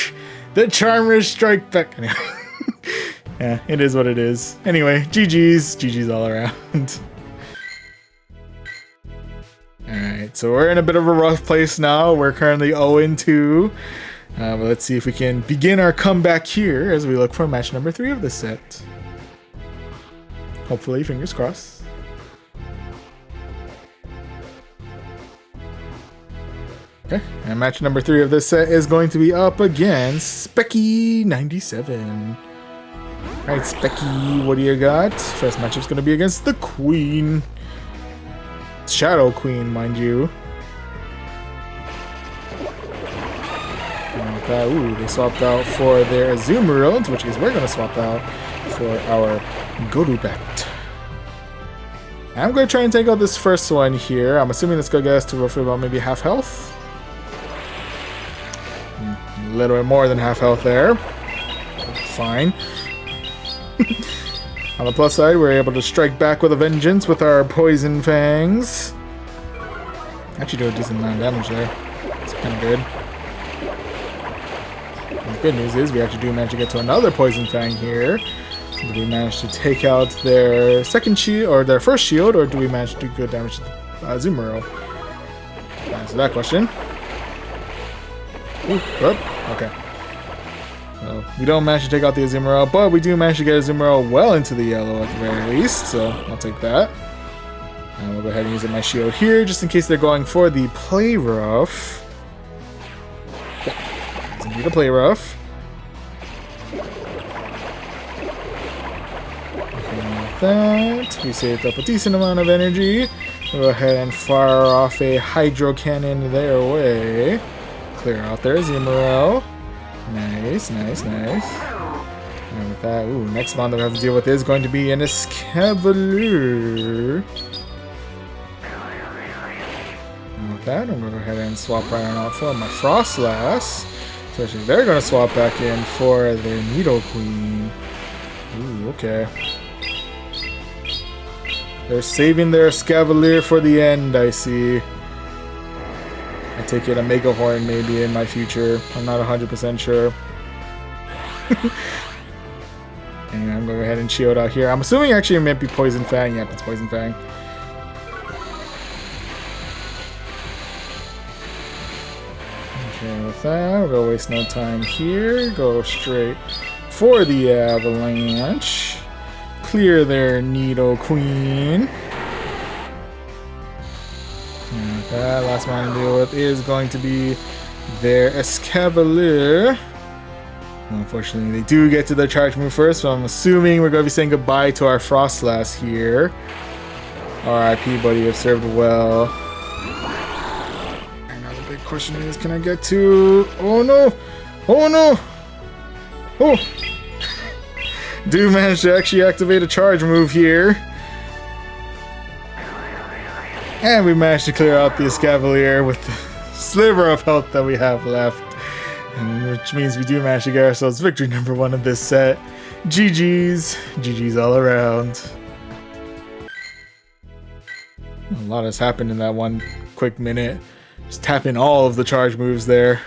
The Charmers strike back! Yeah, it is what it is. Anyway, GG's. GG's all around. Alright, so we're in a bit of a rough place now. We're currently 0-2. But let's see if we can begin our comeback here as we look for match number 3 of the set. Hopefully, fingers crossed. Okay, and match number 3 of this set is going to be up against Specky97. Alright, Specky, what do you got? First matchup's going to be against the Queen. Shadow Queen, mind you. Ooh, they swapped out for their Azumarill, which is we're going to swap out for our Golbat. I'm going to try and take out this first one here. I'm assuming it's going to get us to roughly about maybe half health. A little bit more than half health there. Fine. On the plus side, we're able to strike back with a vengeance with our Poison Fangs. Actually do a decent amount of damage there. It's kind of good. And the good news is we actually do manage to get to another Poison Fang here. Do we manage to take out their second shield, or their first shield, or do we manage to do good damage to the Azumarill? Answer that question. Ooh, whoop. Okay. So we don't manage to take out the Azumarill, but we do manage to get Azumarill well into the yellow at the very least, so I'll take that. And we'll go ahead and use my shield here, just in case they're going for the Play Rough. Yeah, it's indeed a Play Rough. Okay, with that, we saved up a decent amount of energy. We'll go ahead and fire off a Hydro Cannon their way. Clear out their Azumarill. Nice, nice, nice. And with that, ooh, next mon that we have to deal with is going to be an Escavalier. And with that, I'm going to go ahead and swap right on out for my Frostlass. So actually, they're going to swap back in for their Needle Queen. Ooh, okay. They're saving their Escavalier for the end, I see. I take it a Mega Horn maybe in my future. I'm not 100% sure. And I'm going to go ahead and shield out here. I'm assuming actually it might be Poison Fang. Yep, it's Poison Fang. Okay, with that, we'll waste no time here. Go straight for the Avalanche. Clear their Needle Queen. That last one to deal with is going to be their Escavalier. Unfortunately, they do get to their charge move first, so I'm assuming we're going to be saying goodbye to our Frostlass here. R.I.P. buddy, you've served well. And now the big question is, can I get to... Oh no! Oh no! Oh! Do manage to actually activate a charge move here. And we managed to clear out the Escavalier with the sliver of health that we have left. And which means we do manage to get ourselves victory number 1 of this set. GG's. GG's all around. A lot has happened in that one quick minute. Just tapping all of the charge moves there.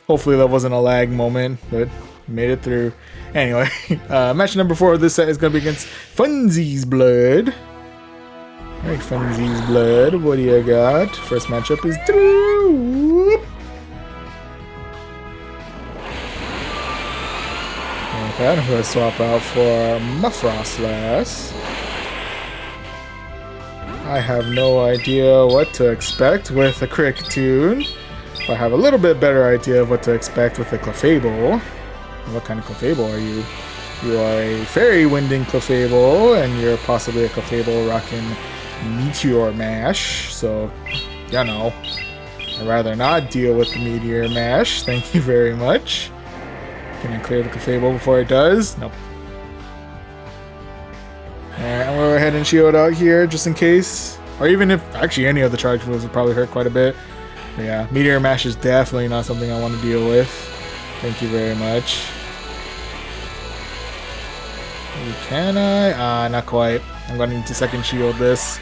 Hopefully that wasn't a lag moment, but made it through. Anyway, match number 4 of this set is going to be against Funzy's Blood. Alright, Funzy's Blood, what do you got? First matchup is through. Okay, I'm going to swap out for Muffrostlass. I have no idea what to expect with a Kricketune. But I have a little bit better idea of what to expect with a Clefable. What kind of Clefable are you? You are a Fairy Winding Clefable, and you're possibly a Clefable rocking Meteor Mash. So, you know, I'd rather not deal with the Meteor Mash. Thank you very much. Can I clear the Clefable before it does? Nope. Alright, I'm gonna go ahead and shield out here just in case. Or even if, actually, any of the charge moves would probably hurt quite a bit. But yeah, Meteor Mash is definitely not something I want to deal with. Thank you very much. Can I? Not quite. I'm going to need to second shield this.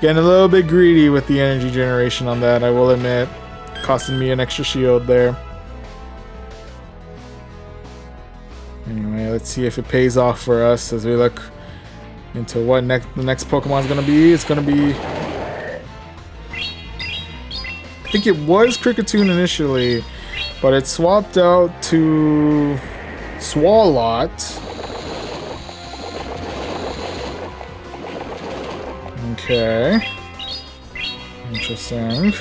Getting a little bit greedy with the energy generation on that, I will admit. Costing me an extra shield there. Anyway, let's see if it pays off for us as we look into what the next Pokemon is going to be. It's going to be... I think it was Kricketune initially, but it swapped out to Swalot. Okay. Interesting.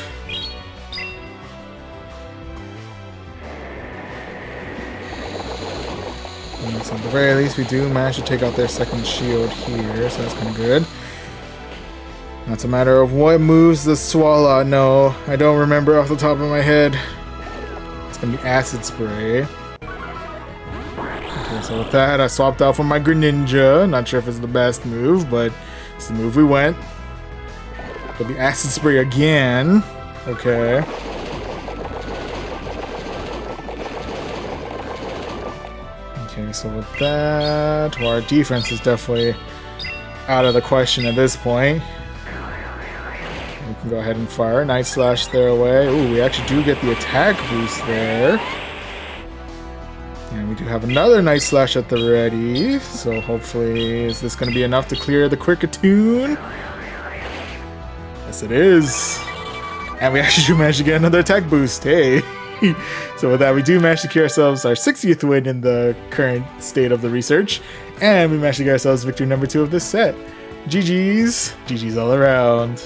So at the very least, we do manage to take out their second shield here, so that's kind of good. Now it's a matter of what moves the Swalot. No, I don't remember off the top of my head. It's gonna be Acid Spray. Okay, so with that, I swapped out for my Greninja. Not sure if it's the best move, but it's the move we went. It'll be Acid Spray again. Okay. Okay, so with that, well, our defense is definitely out of the question at this point. We can go ahead and fire a Night Slash their way. Ooh, we actually do get the attack boost there. And we do have another Night Slash at the ready. So hopefully, is this going to be enough to clear the Kricketune? Yes, it is. And we actually do manage to get another attack boost. Hey. So with that, we do manage to clear ourselves our 60th win in the current state of the research. And we managed to get ourselves victory number 2 of this set. GG's. GG's all around.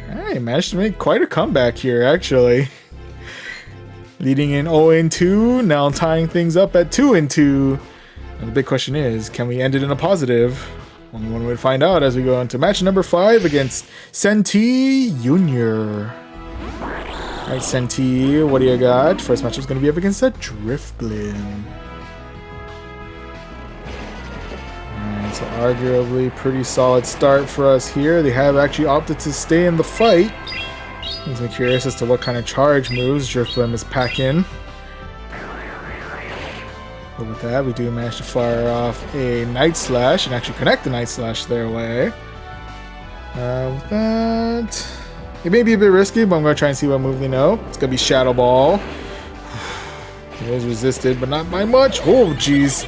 Alright, managed to make quite a comeback here, actually. Leading in 0-2, now tying things up at 2-2. And the big question is, can we end it in a positive? Only one way to find out as we go into match number 5 against Senti Jr. Alright, Senti, what do you got? First match is going to be up against a Drifblim. Alright, so arguably pretty solid start for us here. They have actually opted to stay in the fight. Makes me curious as to what kind of charge moves Drifblim is packing. But with that, we do manage to fire off a Night Slash and actually connect the Night Slash their way. With that... It may be a bit risky, but I'm going to try and see what move they know. It's going to be Shadow Ball. It is resisted, but not by much. Oh, jeez.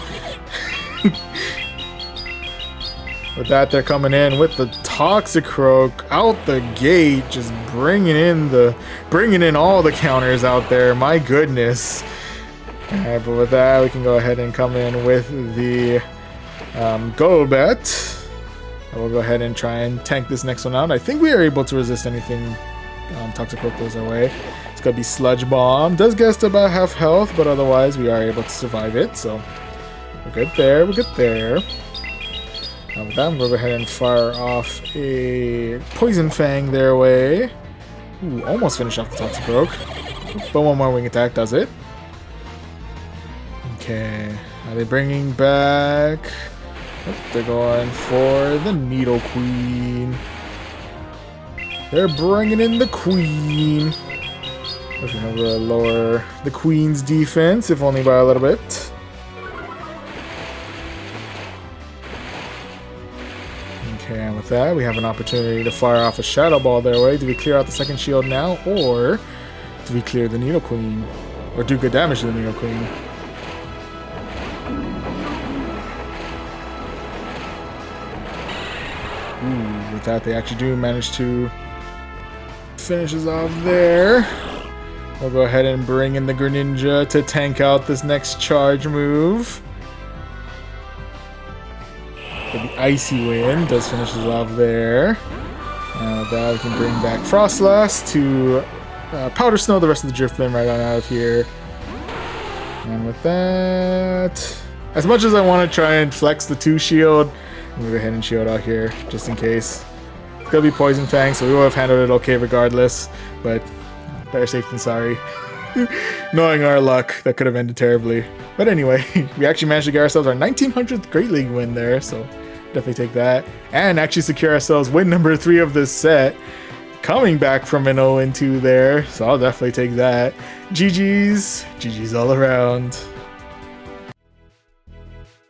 With that, they're coming in with the Toxicroak out the gate, just bringing in all the counters out there. My goodness. Alright, but with that, we can go ahead and come in with the Golbat. We'll go ahead and try and tank this next one out. I think we are able to resist anything Toxicroak goes our way. It's going to be Sludge Bomb. Does get us to about half health, but otherwise we are able to survive it. So We're good there. We're good there. With that, I'm going to go ahead and fire off a Poison Fang their way. Ooh, almost finished off the Toxic Rogue. But one more wing attack does it. Okay. Are they bringing back... Oh, they're going for the Needle Queen. They're bringing in the Queen. We should have to lower the Queen's defense, if only by a little bit. Okay, and with that, we have an opportunity to fire off a Shadow Ball their way. Do we clear out the second shield now, or do we clear the Needle Queen? Or do good damage to the Needle Queen? Ooh, with that, they actually do manage to finish us off there. We'll go ahead and bring in the Greninja to tank out this next charge move. But the Icy Wind does finish us off there. And with that, we can bring back Frostlass to Powder Snow the rest of the Drift Flame right on out of here. And with that, as much as I want to try and flex the 2 shield, I'm going to go ahead and shield out here just in case. It's going to be Poison Fang, so we will have handled it okay regardless. But better safe than sorry. Knowing our luck, that could have ended terribly. But anyway, we actually managed to get ourselves our 1900th Great League win there, so definitely take that. And actually secure ourselves win number 3 of this set. Coming back from an 0-2 there, so I'll definitely take that. GG's. GG's all around.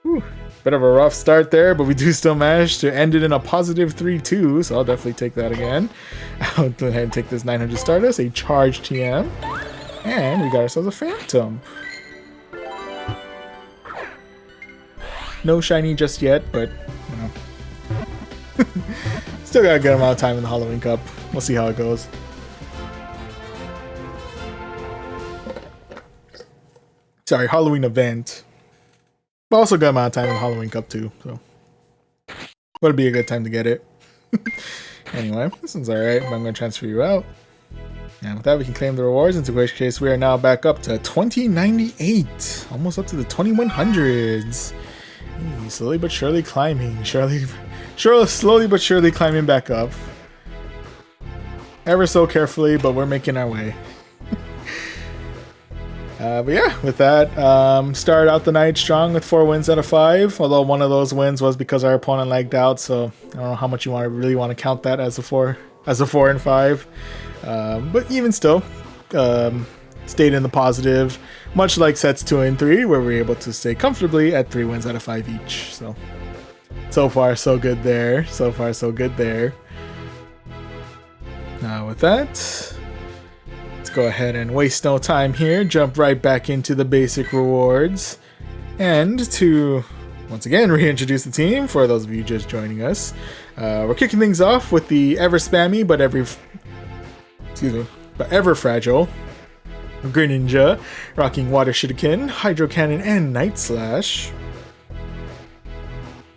Whew. Bit of a rough start there, but we do still manage to end it in a positive 3-2, so I'll definitely take that again. I'll go ahead and take this 900 Stardust, a charged TM, and we got ourselves a Phantom. No shiny just yet, but, you know. Still got a good amount of time in the Halloween Cup. We'll see how it goes. Sorry, Halloween event. But also got amount of time in the Halloween Cup too, so would be a good time to get it. Anyway, this one's alright, but I'm going to transfer you out. And with that, we can claim the rewards, into which case we are now back up to 2098. Almost up to the 2100s. Slowly but surely climbing. Slowly but surely climbing back up. Ever so carefully, but we're making our way. But yeah, with that, started out the night strong with 4 wins out of 5. Although one of those wins was because our opponent lagged out, so I don't know how much you really want to count that as a 4 and 5. But even still, stayed in the positive, much like sets 2 and 3, where we're able to stay comfortably at 3 wins out of 5 each. So far so good there. So far so good there. Now with that, let's go ahead and waste no time here, jump right back into the basic rewards. And to once again reintroduce the team for those of you just joining us, we're kicking things off with the ever spammy but ever fragile Greninja, rocking Water Shuriken, Hydro Cannon, and Night Slash.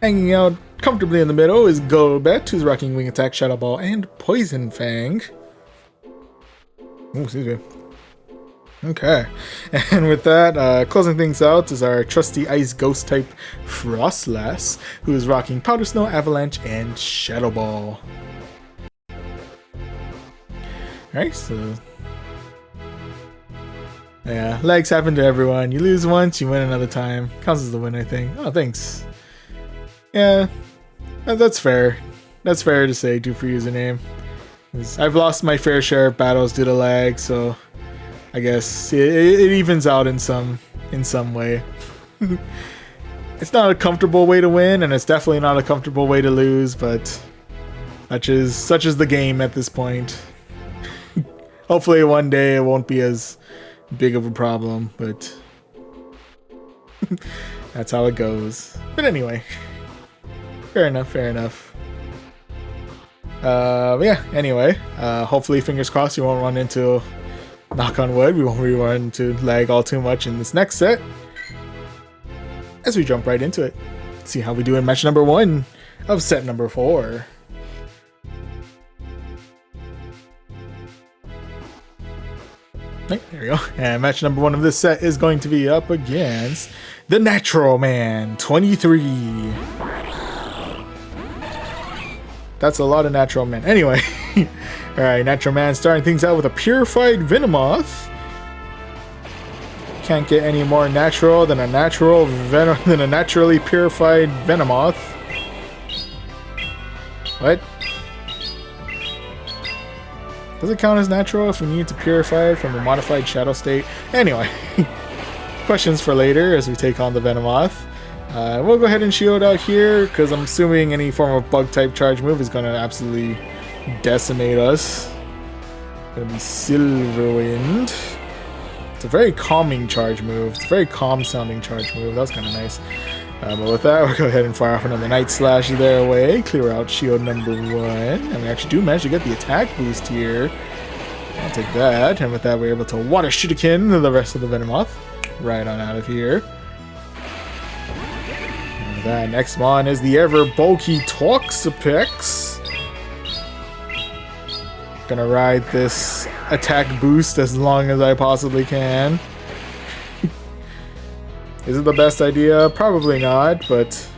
Hanging out comfortably in the middle is Golbat, who's rocking Wing Attack, Shadow Ball, and Poison Fang. Oh, excuse me. Okay, and with that, closing things out is our trusty Ice Ghost type Frostlass, who is rocking Powder Snow, Avalanche, and Shadow Ball. Alright, so yeah, lags happen to everyone. You lose once, you win another time. Counts as the win, I think. Oh, thanks. Yeah, that's fair. That's fair to say, do for username. I've lost my fair share of battles due to lag, so I guess it evens out in some way. It's not a comfortable way to win, and it's definitely not a comfortable way to lose, but such is the game at this point. Hopefully one day it won't be as big of a problem, but that's how it goes. But anyway, fair enough. But yeah, anyway, hopefully, fingers crossed, you won't run into, knock on wood, we won't run into lag all too much in this next set. As we jump right into it, see how we do in match number 1 of set number 4. There we go. And match number 1 of this set is going to be up against the Natural Man 23. That's a lot of Natural Men. Anyway, alright, Natural Man starting things out with a Purified Venomoth. Can't get any more natural than a naturally purified Venomoth. What? Does it count as natural if we need to purify it from a modified shadow state? Anyway, questions for later as we take on the Venomoth. We'll go ahead and shield out here because I'm assuming any form of bug type charge move is going to absolutely decimate us. Gonna be Silverwind. It's a very calming charge move. It's a very calm sounding charge move. That was kind of nice. But with that, we'll go ahead and fire off another Night Slash their way. Clear out shield number 1. And we actually do manage to get the attack boost here. I'll take that. And with that, we're able to Water Shuriken the rest of the Venomoth. Right on out of here. And with that, next one is the ever bulky Toxapex. Gonna ride this attack boost as long as I possibly can. Is it the best idea? Probably not, but,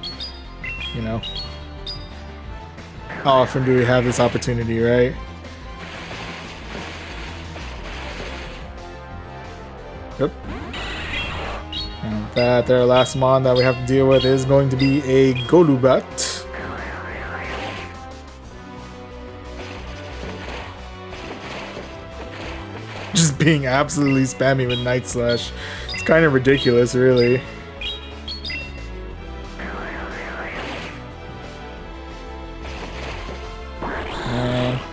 you know. How often do we have this opportunity, right? Yep. And with that, their last mon that we have to deal with is going to be a Golbat. Just being absolutely spammy with Night Slash. It's kind of ridiculous, really.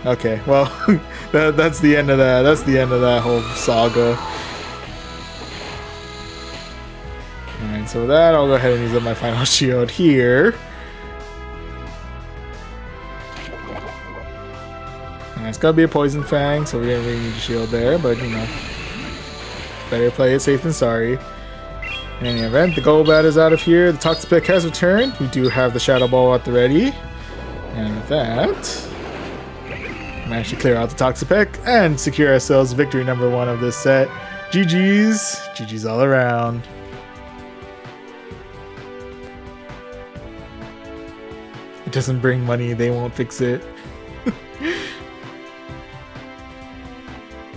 Okay, well, that's the end of that. That's the end of that whole saga. Alright, so with that, I'll go ahead and use up my final shield here. It's gonna be a Poison Fang, so we didn't really need a shield there, but you know, better play it safe than sorry. In any event, the Golbat is out of here. The Toxapex has returned. We do have the Shadow Ball at the ready. And with that, managed to clear out the Toxapex and secure ourselves victory number 1 of this set. GG's. GG's all around. It doesn't bring money, they won't fix it.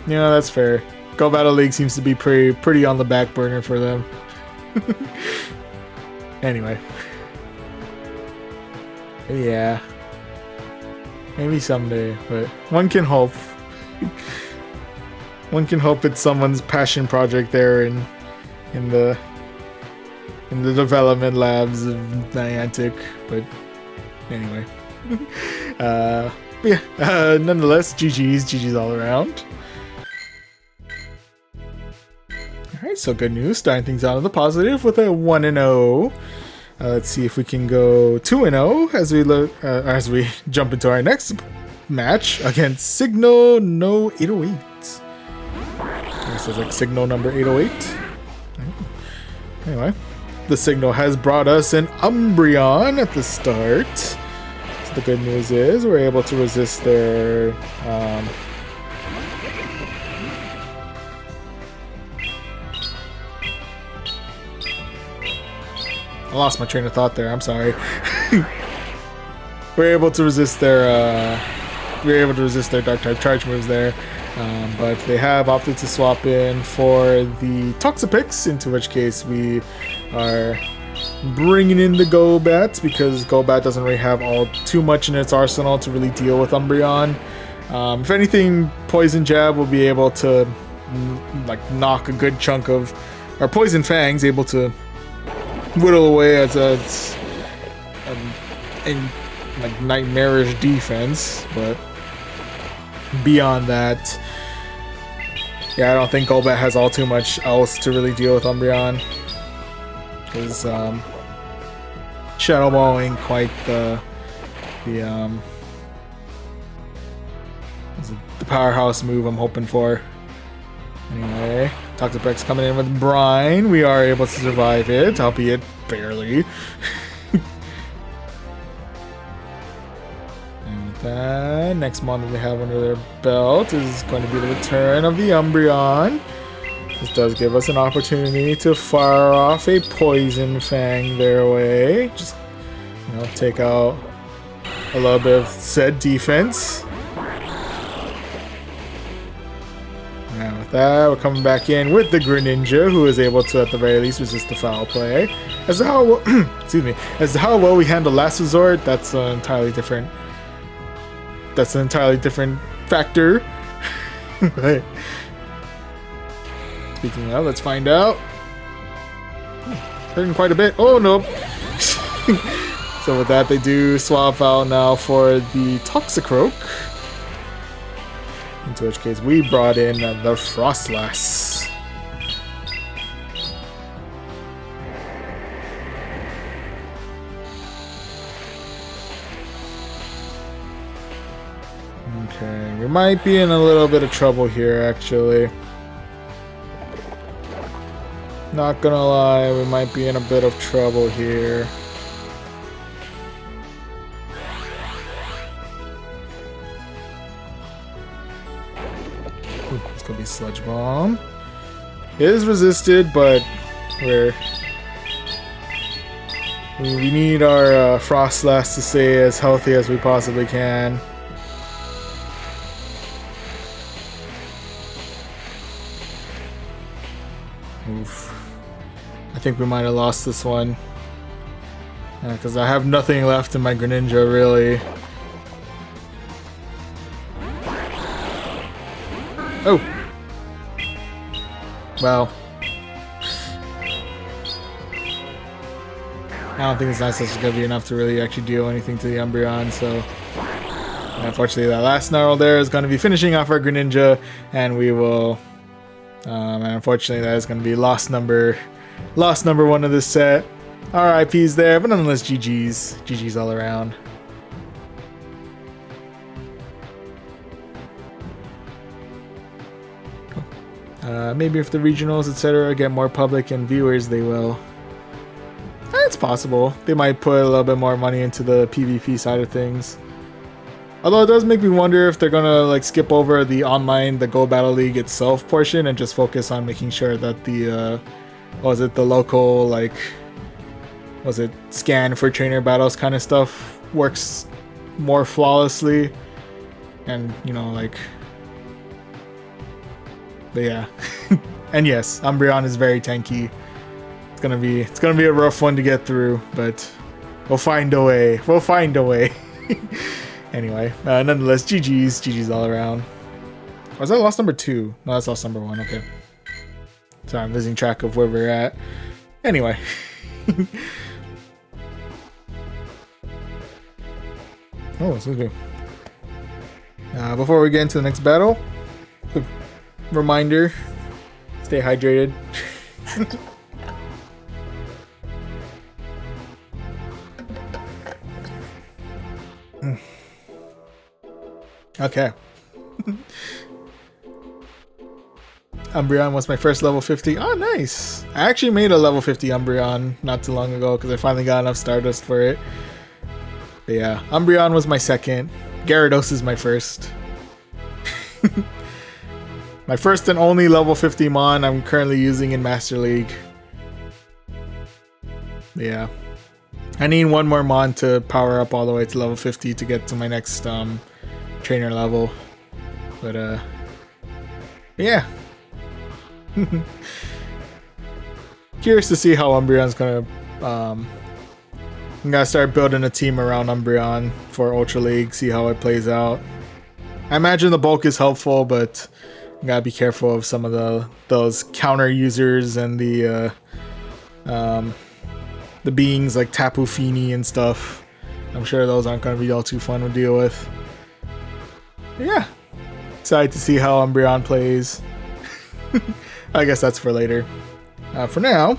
You know, that's fair. Go Battle League seems to be pretty on the back burner for them. Anyway. Yeah. Maybe someday, but one can hope. One can hope it's someone's passion project there in the development labs of Niantic, but anyway. Yeah, nonetheless, GG's all around. Alright, so good news, starting things out on the positive with a 1-0. Let's see if we can go 2-0 as we jump into our next match against Signal No 808. This is like Signal number 808. Anyway, the Signal has brought us an Umbreon at the start. So the good news is we're able to resist their I lost my train of thought there. I'm sorry. We're able to resist their dark type charge moves there, but they have opted to swap in for the Toxapex, into which case we are bringing in the Golbat because Golbat doesn't really have too much in its arsenal to really deal with Umbreon. If anything, Poison Jab will be able to like knock a good chunk of, or Poison Fang's able to whittle away as a like nightmarish defense, but beyond that, yeah, I don't think Golbat has all too much else to really deal with Umbreon, because Shadow Ball ain't quite the powerhouse move I'm hoping for. Anyway, Toxapex coming in with Brine. We are able to survive it, albeit barely. And with that, next mon that they have under their belt is going to be the return of the Umbreon. This does give us an opportunity to fire off a Poison Fang their way. Just, you know, take out a little bit of said defense. And with that, we're coming back in with the Greninja, who is able to, at the very least, resist the foul play. As to how excuse me, as to how well we handle Last Resort, that's an entirely different. That's an entirely different factor. Right. Speaking of, let's find out. Hurting quite a bit. Oh, nope. So with that, they do swap out now for the Toxicroak. In which case, we brought in the Frostlass. Okay, we might be in a little bit of trouble here, actually. Not gonna lie, we might be in a bit of trouble here. Ooh, it's gonna be Sludge Bomb. It is resisted, but we need our Frostlass to stay as healthy as we possibly can. Oof. I think we might have lost this one. Because I have nothing left in my Greninja, really. Oh! Well. I don't think this Nice is going to be enough to really actually deal anything to the Umbreon, so... Unfortunately, that last Snarl there is going to be finishing off our Greninja, and we will... and unfortunately, that is going to be lost number 1 of this set. RIP's there, but nonetheless, GG's. GG's all around. Maybe if the regionals, etc., get more public and viewers, they will. It's possible. They might put a little bit more money into the PvP side of things. Although it does make me wonder if they're gonna like skip over the online, the Go Battle League itself portion and just focus on making sure that the, the local, like, scan for trainer battles kind of stuff works more flawlessly. And, you know, like, but yeah. And yes, Umbreon is very tanky. It's gonna be a rough one to get through, but we'll find a way. We'll find a way. Anyway, nonetheless, GG's all around. Was that loss number 2? No, that's loss number 1. Okay. Sorry, I'm losing track of where we're at. Anyway. Oh, excuse me. Before we get into the next battle, quick reminder: stay hydrated. Okay. Umbreon was my first level 50. Oh, nice. I actually made a level 50 Umbreon not too long ago because I finally got enough Stardust for it. But yeah, Umbreon was my second. Gyarados is my first. My first and only level 50 Mon I'm currently using in Master League. But yeah. I need one more Mon to power up all the way to level 50 to get to my next trainer level. But yeah. Curious to see how Umbreon's gonna I'm gonna start building a team around Umbreon for Ultra League, see how it plays out. I imagine the bulk is helpful, but you gotta be careful of some of those counter users and the beings like Tapu Fini and stuff. I'm sure those aren't gonna be all too fun to deal with. But yeah, excited to see how Umbreon plays. I guess that's for later. For now,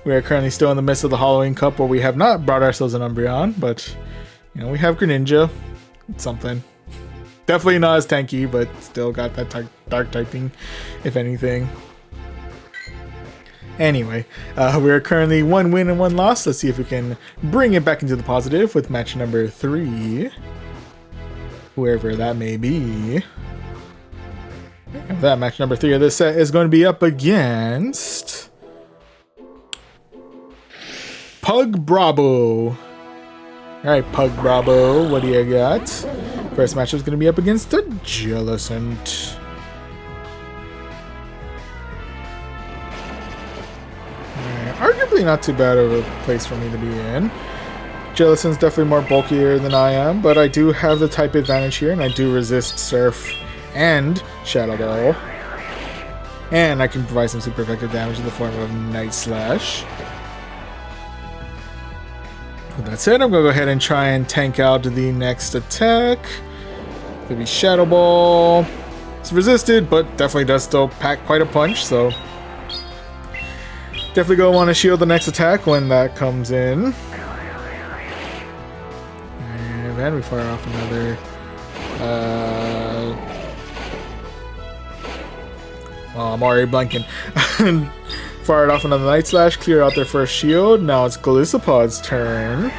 we are currently still in the midst of the Halloween Cup where we have not brought ourselves an Umbreon, but you know, we have Greninja. It's something. Definitely not as tanky, but still got that dark typing, if anything. Anyway, we are currently 1 win and 1 loss. Let's see if we can bring it back into the positive with match number 3. Whoever that may be. That match number 3 of this set is going to be up against Pug Bravo. Alright, Pug Bravo, what do you got? First match is going to be up against the Jellicent. Arguably not too bad of a place for me to be in. Jellicent's definitely more bulkier than I am, but I do have the type advantage here, and I do resist Surf and Shadow Ball. And I can provide some super effective damage in the form of Night Slash. With that said, I'm going to go ahead and try and tank out the next attack. It'll be Shadow Ball. It's resisted, but definitely does still pack quite a punch, so definitely going to want to shield the next attack when that comes in. And then we fire off another well, I'm already blanking. Fired off another Night Slash, clear out their first shield. Now it's Golisopod's turn.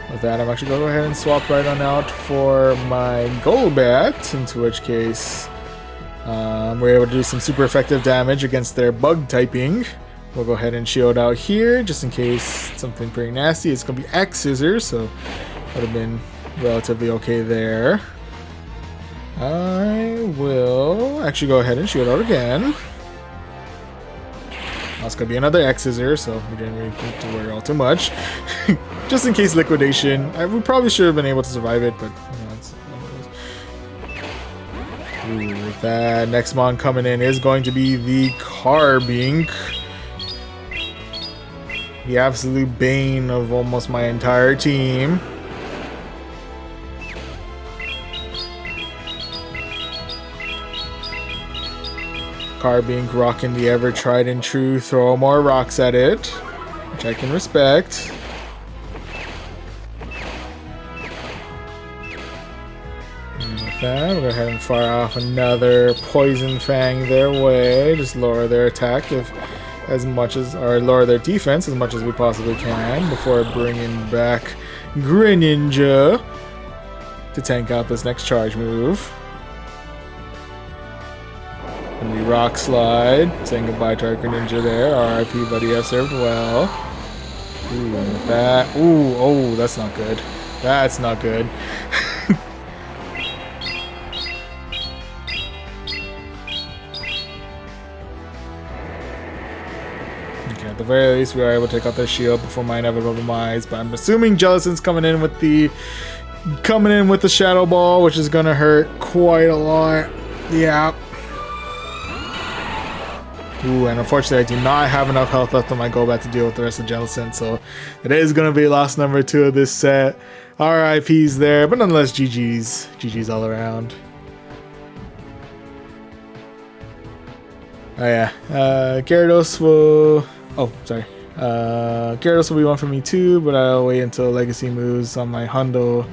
With that, I'm actually going to go ahead and swap right on out for my Golbat, into which case we're able to do some super effective damage against their bug typing. We'll go ahead and shield out here, just in case something pretty nasty. It's going to be X Scissors, so would have been relatively okay there. I will actually go ahead and shield out again. That's going to be another X Scissor, so we didn't really need to worry all too much. Just in case liquidation. We probably should have been able to survive it, but you know, it's... Ooh, that next mon coming in is going to be the Carbink. The absolute bane of almost my entire team. Carbink rocking the ever tried and true throw more rocks at it, which I can respect. And with that, we'll go ahead and fire off another Poison Fang their way. Just lower their attack as much as, or lower their defense as much as we possibly can before bringing back Greninja to tank out this next charge move. And we Rock Slide, saying goodbye to our Greninja there. RIP, buddy, I've served well. Ooh, and with that, ooh, oh, that's not good. That's not good. Okay, at the very least, we are able to take out their shield before my inevitable demise. But I'm assuming Jellicent's coming in with the Shadow Ball, which is gonna hurt quite a lot. Yeah. Ooh, and unfortunately I do not have enough health left on my Golbat to deal with the rest of Jellicent, so it is going to be loss number 2 of this set. RIPs there, but nonetheless GG's. GG's all around. Oh yeah, Gyarados will... Oh, sorry. Gyarados will be one for me too, but I'll wait until Legacy moves on my Hondo.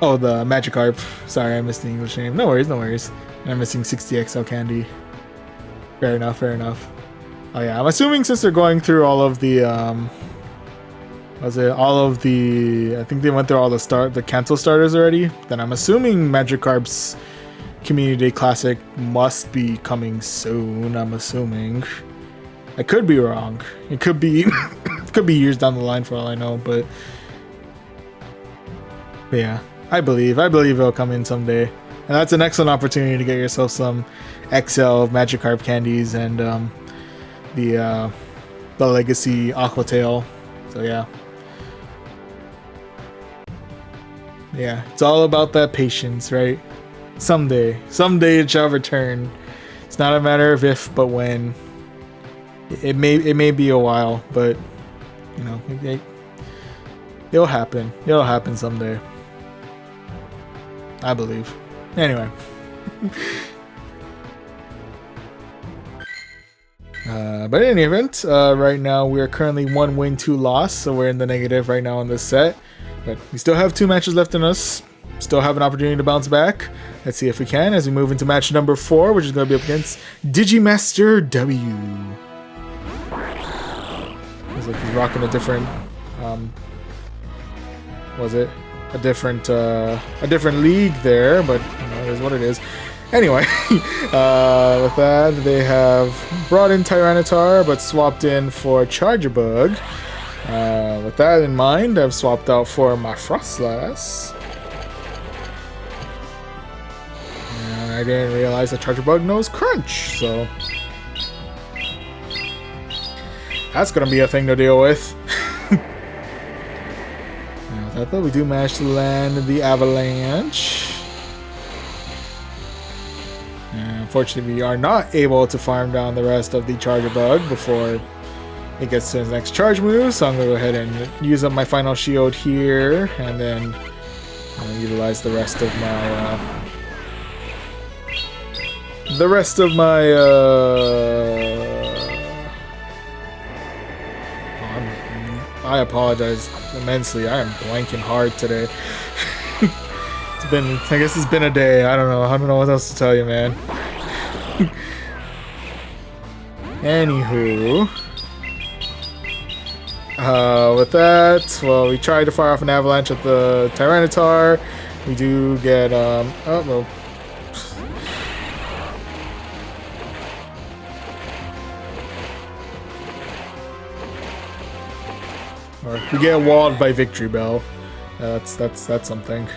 Oh, the Magikarp. Sorry, I missed the English name. No worries, no worries. And I'm missing 60XL candy. Fair enough, fair enough. Oh yeah, I'm assuming since they're going through all of the, I think they went through all the Kanto starters already, then I'm assuming Magikarp's Community Day Classic must be coming soon, I'm assuming. I could be wrong. It could be, it could be years down the line for all I know, but yeah, I believe it'll come in someday. And that's an excellent opportunity to get yourself some XL Magikarp candies and the Legacy Aquatail. So yeah. Yeah, it's all about that patience, right? Someday it shall return. It's not a matter of if, but when. It may be a while, but you know, it'll happen. It'll happen someday. I believe. Anyway. But in any event, right now we are currently 1 win, 2 loss, so we're in the negative right now on this set. But we still have 2 matches left in us. Still have an opportunity to bounce back. Let's see if we can as we move into match number 4, which is going to be up against Digimaster W. Looks like he's rocking a different, was it? A different league there, but you know, it is what it is. Anyway, with that, they have brought in Tyranitar, but swapped in for Charger Bug. With that in mind, I've swapped out for my Frostlass. And I didn't realize that Charger Bug knows Crunch, so that's gonna be a thing to deal with. Now, with that, we do manage to land the Avalanche. Unfortunately, we are not able to farm down the rest of the Charger Bug before it gets to its next charge move, so I'm going to go ahead and use up my final shield here, and then utilize the rest of my I apologize immensely. I am blanking hard today. I guess it's been a day. I don't know what else to tell you, man. Anywho, with that, well, we tried to fire off an avalanche at the Tyranitar. We do get oh well. Or we get walled by Victory Bell. That's something.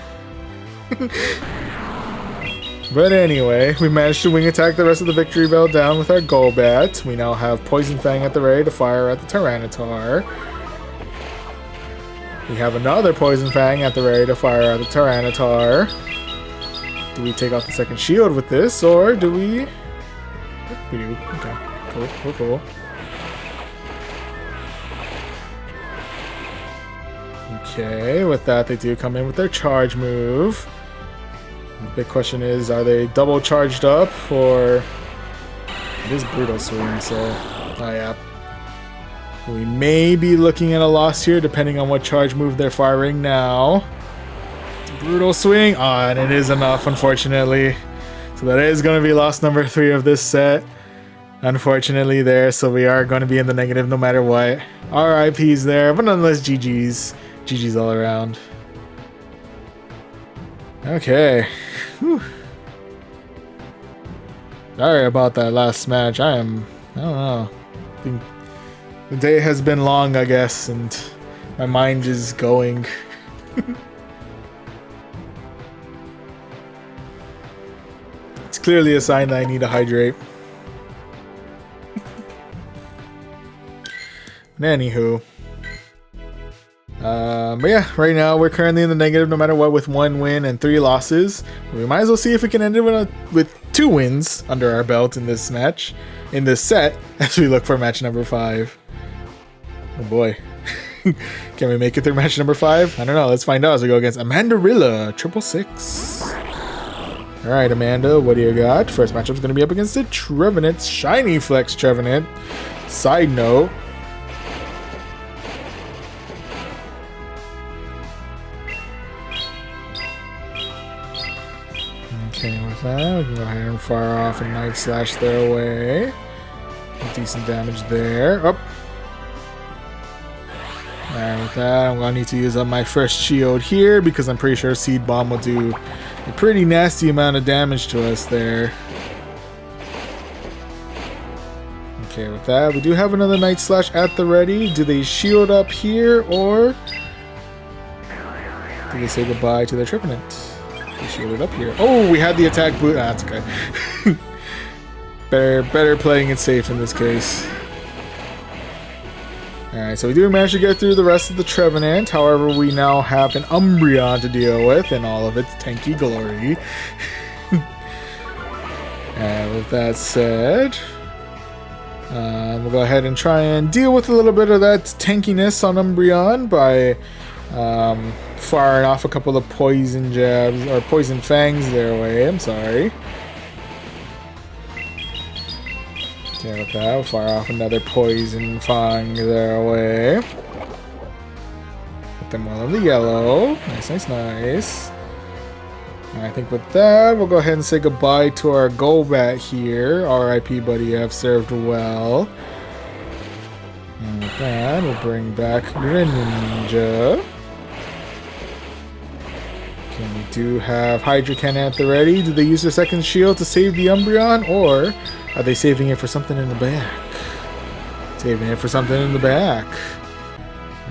But anyway, we managed to wing attack the rest of the Victory Bell down with our Golbat. We now have Poison Fang at the ready to fire at the Tyranitar. We have another Poison Fang at the ready to fire at the Tyranitar. Do we take off the second shield with this, or do we? We do. Okay. Cool. Okay, with that, they do come in with their charge move. The big question is, are they double charged up, or it is Brutal Swing, so oh yeah. We may be looking at a loss here, depending on what charge move they're firing now. Brutal Swing, and it is enough, unfortunately. So that is going to be loss number 3 of this set, unfortunately there, so we are going to be in the negative no matter what. RIPs there, but nonetheless, GG's. GG's all around. Okay. Whew. Sorry about that last match. I don't know. The day has been long, I guess, and my mind is going. It's clearly a sign that I need to hydrate. Anywho. But yeah, right now we're currently in the negative no matter what with 1 win and 3 losses. We might as well see if we can end it with 2 wins under our belt in this match, in this set, as we look for match number 5. Oh boy. Can we make it through match number 5? I don't know. Let's find out as we go against Amandarilla 666. Alright, Amanda, what do you got? First matchup is going to be up against the Trevenant, Shiny Flex Trevenant. Side note, okay, with that, we can go ahead and fire off a Night Slash their way. Decent damage there. Up. Alright, with that, I'm going to need to use up my first shield here because I'm pretty sure Seed Bomb will do a pretty nasty amount of damage to us there. Okay, with that, we do have another Night Slash at the ready. Do they shield up here, or do they say goodbye to their Trevenant? They shielded up here. Oh, we had the attack boot. Ah, that's okay. better playing it safe in this case. Alright, so we do manage to get through the rest of the Trevenant. However, we now have an Umbreon to deal with in all of its tanky glory. And with that said, we'll go ahead and try and deal with a little bit of that tankiness on Umbreon by firing off a couple of poison jabs, or poison fangs their way. I'm sorry. Okay, with that, we'll fire off another poison fang their way. Put them all in the yellow. Nice. And I think with that, we'll go ahead and say goodbye to our Golbat here. RIP, buddy, you have served well. And with that, we'll bring back Greninja. And we do have Hydro Cannon at the ready. Do they use their second shield to save the Umbreon, or are they saving it for something in the back? Saving it for something in the back.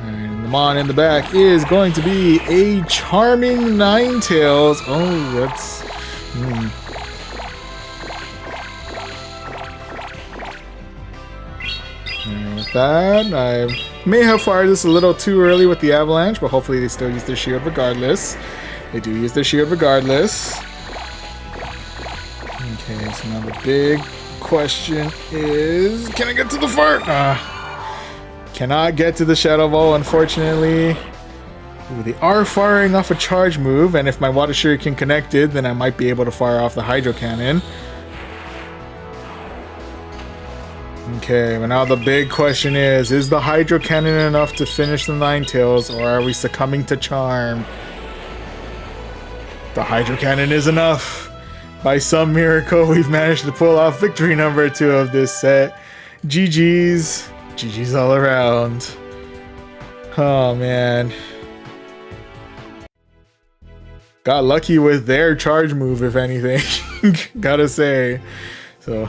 And the Mon in the back is going to be a Charming Ninetales. Oh, that's... And with that, I may have fired this a little too early with the Avalanche, but hopefully they still use their shield regardless. They do use their shield regardless. Okay, so now the big question is, can I get to the fart? Cannot get to the Shadow Ball, unfortunately. Ooh, they are firing off a charge move, and if my Water Shuriken connected, then I might be able to fire off the Hydro Cannon. Okay, but now the big question is the Hydro Cannon enough to finish the Ninetales, or are we succumbing to Charm? The Hydro Cannon is enough. By some miracle, we've managed to pull off victory number 2 of this set. GG's. GG's all around. Oh, man. Got lucky with their charge move, if anything. Gotta say. So,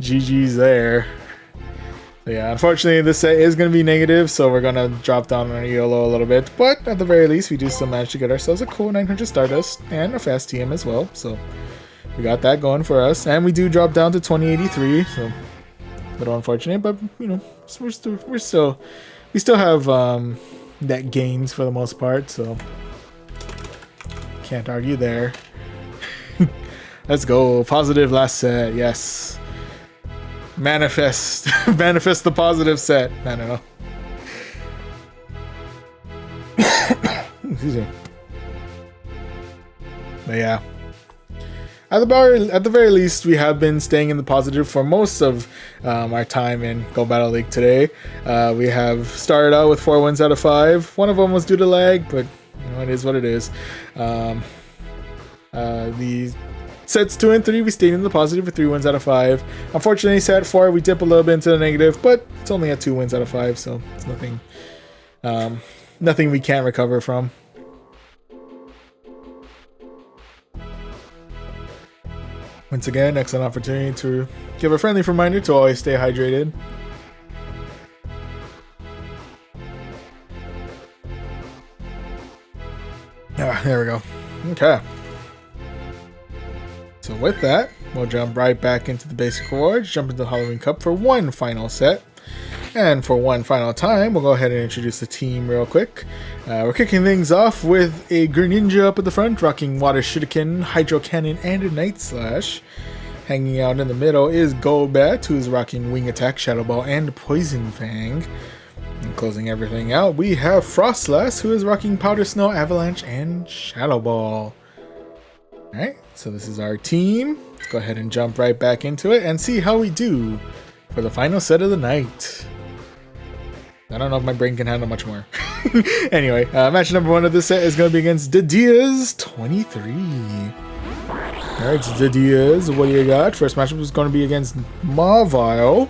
GG's there. So yeah, unfortunately, this set is going to be negative, so we're going to drop down on ELO a little bit. But at the very least, we do still manage to get ourselves a cool 900 Stardust and a fast TM as well. So we got that going for us. And we do drop down to 2083, so a little unfortunate, but you know, we still have net gains for the most part, so can't argue there. Let's go. Positive last set, yes. Manifest the positive set. I don't know. Excuse me. But yeah, at the very least, we have been staying in the positive for most of our time in Go Battle League today. We have started out with 4 wins out of 5. One of them was due to lag, but you know, it is what it is. The sets 2 and 3, we stayed in the positive for 3 wins out of 5. Unfortunately, set 4, we dip a little bit into the negative, but it's only at 2 wins out of 5, so it's nothing, nothing we can't recover from. Once again, excellent opportunity to give a friendly reminder to always stay hydrated. There we go. Okay. So with that, we'll jump right back into the basic rewards, jump into the Halloween Cup for one final set. And for one final time, we'll go ahead and introduce the team real quick. We're kicking things off with a Greninja up at the front, rocking Water Shuriken, Hydro Cannon, and a Night Slash. Hanging out in the middle is Golbat, who's rocking Wing Attack, Shadow Ball, and Poison Fang. And closing everything out, we have Frostlass, who is rocking Powder Snow, Avalanche, and Shadow Ball. Alright, so this is our team. Let's go ahead and jump right back into it and see how we do for the final set of the night. I don't know if my brain can handle much more. Anyway, match number 1 of this set is going to be against Didia's 23. Alright, so Didia's, what do you got? First matchup is going to be against Mavile.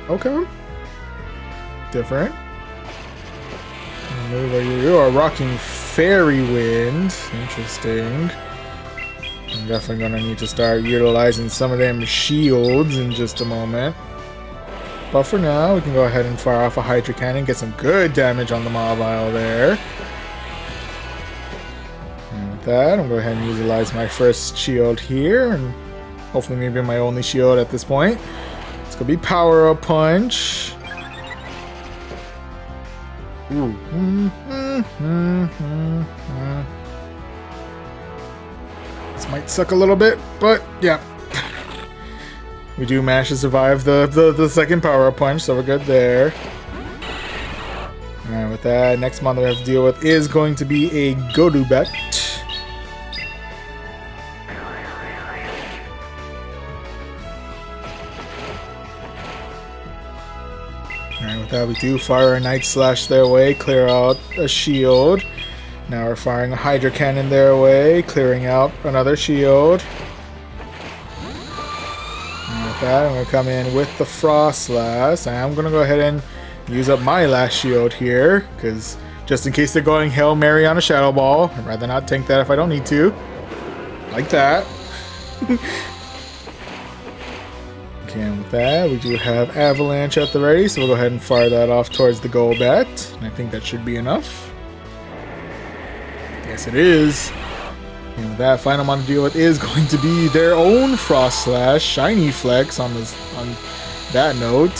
Okay. Different. You are rocking Fairy Wind. Interesting. I'm definitely going to need to start utilizing some of them shields in just a moment. But for now, we can go ahead and fire off a Hydro Cannon, get some good damage on the Mavile there. And with that, I'm going to go ahead and utilize my first shield here, and hopefully maybe my only shield at this point. It's going to be Power Up Punch. Ooh. This might suck a little bit, but yeah. We do manage to survive the second power-up punch, so we're good there. Alright, with that, next mon that we have to deal with is going to be a Golbat. Alright, with that, we do fire a Night Slash their way, clear out a shield. Now we're firing a Hydro Cannon their way, clearing out another shield. I'm going to come in with the Frostlass. I'm going to go ahead and use up my last shield here, because just in case they're going Hail Mary on a Shadow Ball. I'd rather not tank that if I don't need to. Like that. Okay, and with that, we do have Avalanche at the ready, so we'll go ahead and fire that off towards the Golbat. And I think that should be enough. Yes, it is. And with that, final one to deal with is going to be their own Frost Slash, Shiny Flex on that note.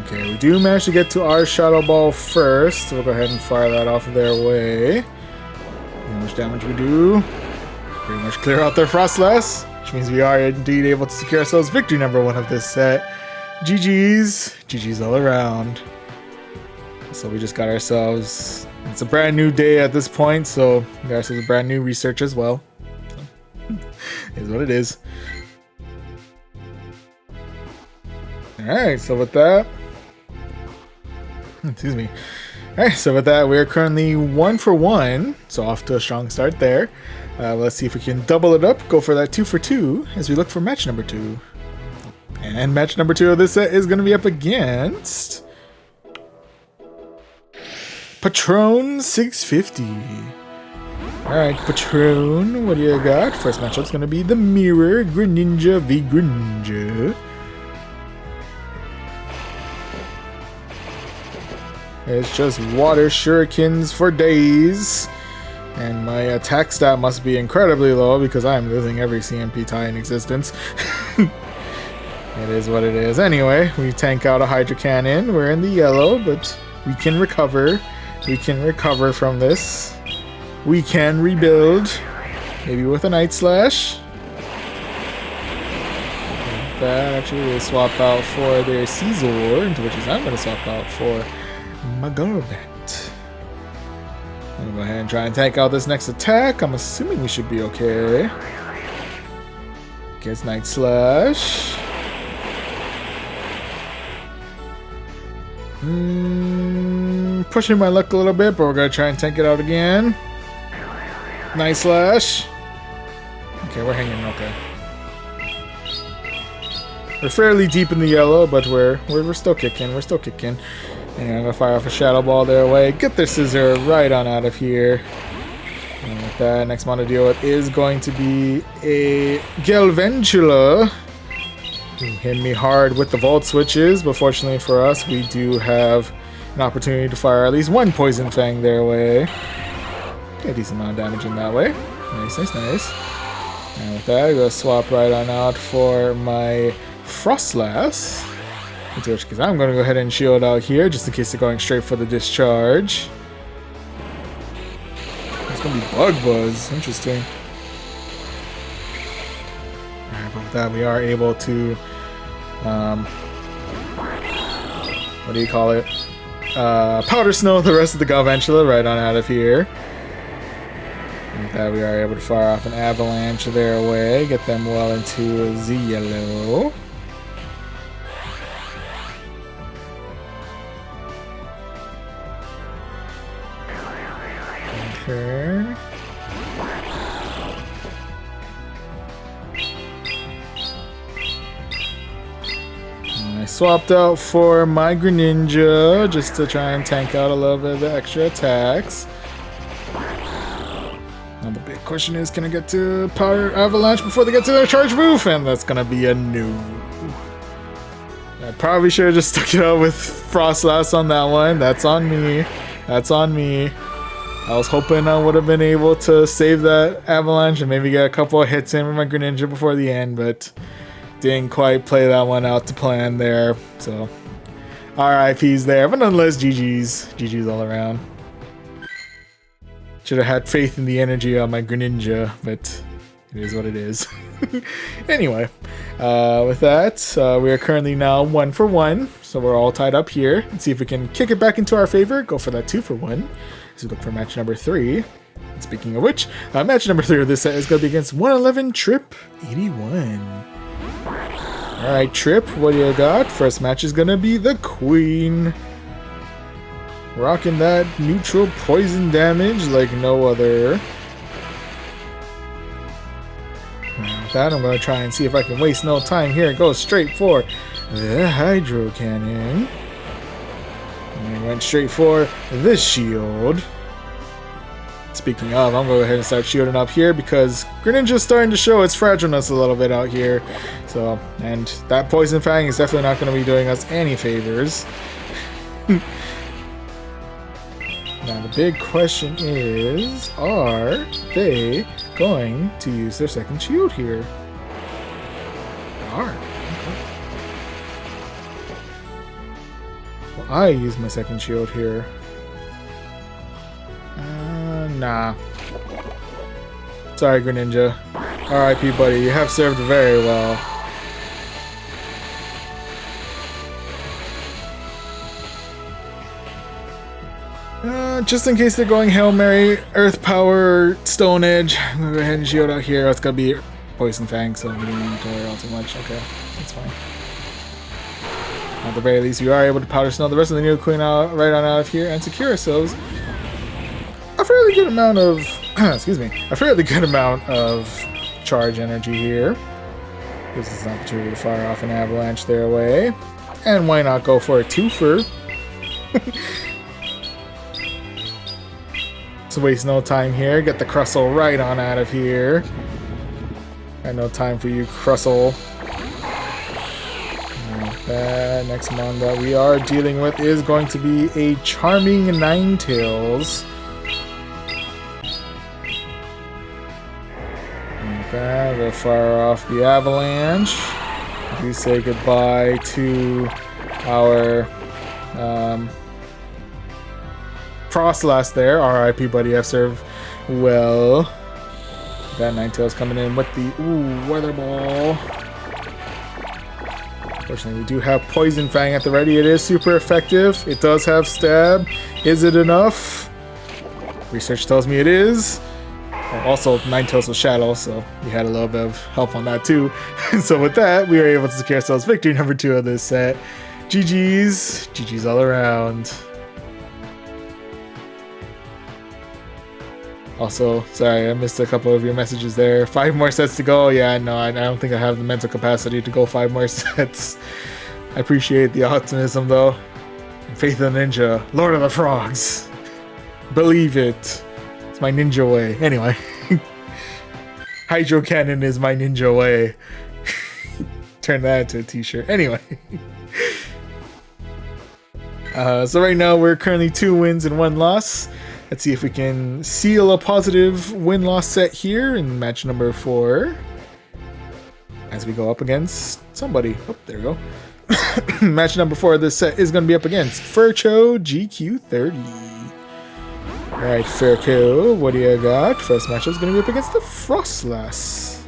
Okay, we do manage to get to our Shadow Ball first, so we'll go ahead and fire that off their way. How much damage we do? Pretty much clear out their Frost Slash, which means we are indeed able to secure ourselves victory number 1 of this set. GG's. GG's all around. So we just got ourselves... It's a brand new day at this point, so we got ourselves a brand new research as well. So, is what it is. Alright, so with that... Excuse me. Alright, so with that, we are currently 1 for 1, so off to a strong start there. Let's see if we can double it up, go for that 2 for 2, as we look for match number 2. And match number 2 of this set is going to be up against... Patron 650. Alright, Patron, what do you got? First matchup's going to be the Mirror Greninja v Greninja. It's just water shurikens for days. And my attack stat must be incredibly low because I'm losing every CMP tie in existence. It is what it is. Anyway, we tank out a Hydro Cannon. We're in the yellow, but we can recover. We can recover from this. We can rebuild. Maybe with a Night Slash. That actually they swap out for their Caesar, into which I'm going to swap out for my Golbat. I'm going to go ahead and try and tank out this next attack. I'm assuming we should be okay. Gets Night Slash. Pushing my luck a little bit, but we're going to try and tank it out again. Night Slash. Okay, we're hanging okay. We're fairly deep in the yellow, but we're still kicking. We're still kicking. And I'm going to fire off a Shadow Ball their way. Get their Scissor right on out of here. And with that, next one to deal with is going to be a Galvantula. Hit me hard with the Volt Switches, but fortunately for us, we do have an opportunity to fire at least one Poison Fang their way. Get a decent amount of damage in that way. Nice, nice, nice. And with that, I'm going to swap right on out for my Frostlass. Because I'm going to go ahead and shield out here, just in case they're going straight for the discharge. It's going to be Bug Buzz. Interesting. Alright, but with that, we are able to... what do you call it? Powder Snow the rest of the Galvantula right on out of here. And with that, we are able to fire off an Avalanche their way, get them well into the yellow. Okay. I swapped out for my Greninja just to try and tank out a little bit of the extra attacks. Now the big question is, can I get to Power Avalanche before they get to their Charge Move? And that's gonna be a no. I probably should have just stuck it out with Frostlass on that one. That's on me. That's on me. I was hoping I would have been able to save that Avalanche and maybe get a couple of hits in with my Greninja before the end, but didn't quite play that one out to plan there. So, RIPs there. But nonetheless, GG's. GG's all around. Should have had faith in the energy on my Greninja, but it is what it is. Anyway, with that, we are currently now 1 for 1. So we're all tied up here. Let's see if we can kick it back into our favor. Go for that 2 for 1. So look for match number 3. And speaking of which, match number 3 of this set is going to be against 111 Trip 81. Alright, Trip, what do you got? First match is going to be the Queen. Rocking that neutral poison damage like no other. And with that, I'm going to try and see if I can waste no time here. Go straight for the Hydro Cannon. And And went straight for this shield. Speaking of, I'm going to go ahead and start shielding up here because Greninja's starting to show its fragileness a little bit out here. So, and that Poison Fang is definitely not going to be doing us any favors. Now the big question is, are they going to use their second shield here? They are. Okay. Well, I use my second shield here. Nah. Sorry, Greninja. RIP, buddy. You have served very well. Just in case they're going Hail Mary, Earth Power, Stone Edge, I'm gonna go ahead and shield out here. It's gonna be Poison Fang, so we don't need to worry all too much. Okay, that's fine. At the very least, we are able to Powder Snow the rest of the new Queen out, right on out of here and secure ourselves a fairly good amount of, excuse me, a fairly good amount of charge energy here. Gives us an opportunity to fire off an avalanche their way. And why not go for a twofer? So waste no time here. Get the Crustle right on out of here. Got no time for you, Crustle. That next mon that we are dealing with is going to be a Charming Ninetales. Okay, we'll fire off the avalanche. We say goodbye to our Frostlass there. RIP, buddy. I've served well. That Ninetales coming in with the Weather Ball. Fortunately, we do have Poison Fang at the ready. It is super effective. It does have Stab. Is it enough? Research tells me it is. Also, Ninetales with Shadow, so we had a little bit of help on that too. So with that, we were able to secure ourselves victory number 2 of this set. GG's. GG's all around. Also, sorry, I missed a couple of your messages there. 5 more sets to go. Yeah, no, I don't think I have the mental capacity to go 5 more sets. I appreciate the optimism, though. And Faith in the Ninja, Lord of the Frogs. Believe it. It's my ninja way. Anyway. Hydro Cannon is my ninja way. Turn that into a t-shirt. Anyway. So right now, we're currently 2 wins and 1 loss. Let's see if we can seal a positive win-loss set here in match number 4. As we go up against somebody. Oh, there we go. Match number 4 of this set is going to be up against Furcho GQ30. Alright, Furcho, what do you got? First matchup is going to be up against the Frostlass.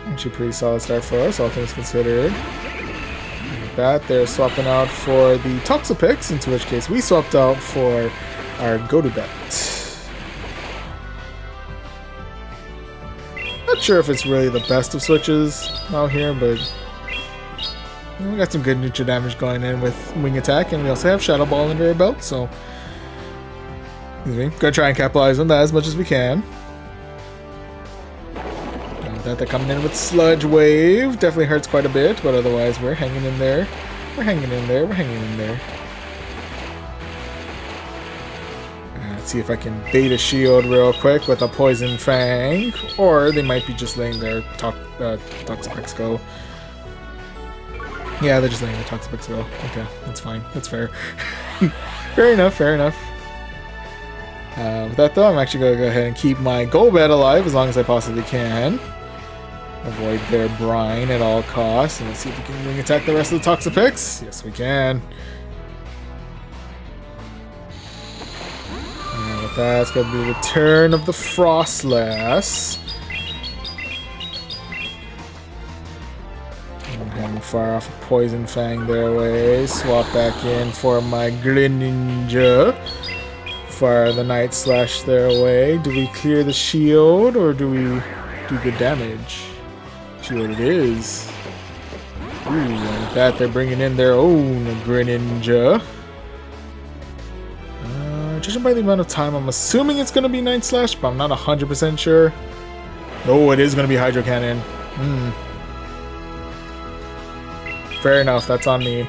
Actually, pretty solid start for us, all things considered. With that, they're swapping out for the Toxapex, into which case we swapped out for our Golbat. Not sure if it's really the best of switches out here, but we got some good neutral damage going in with Wing Attack, and we also have Shadow Ball under our belt, so gonna try and capitalize on that as much as we can. And with that, they're coming in with Sludge Wave. Definitely hurts quite a bit, but otherwise we're hanging in there. We're hanging in there. We're hanging in there. Let's see if I can bait a shield real quick with a Poison Fang, or they might be just letting their Toxapex go. Yeah, they're just letting their Toxapex go. Okay, that's fine. That's fair. Fair enough, fair enough. With that though, I'm actually going to go ahead and keep my Golbat alive as long as I possibly can. Avoid their brine at all costs, and let's see if we can Wing Attack the rest of the Toxapex. Yes, we can. That's going to be the turn of the Frostlass. I'm having fire off a Poison Fang their way. Swap back in for my Greninja. Fire the Night Slash their way. Do we clear the shield or do we do good damage? Shield it is. Ooh, and with that they're bringing in their own Greninja. Judging by the amount of time, I'm assuming it's going to be Night Slash, but I'm not 100% sure. Oh, it is going to be Hydro Cannon. Fair enough, that's on me.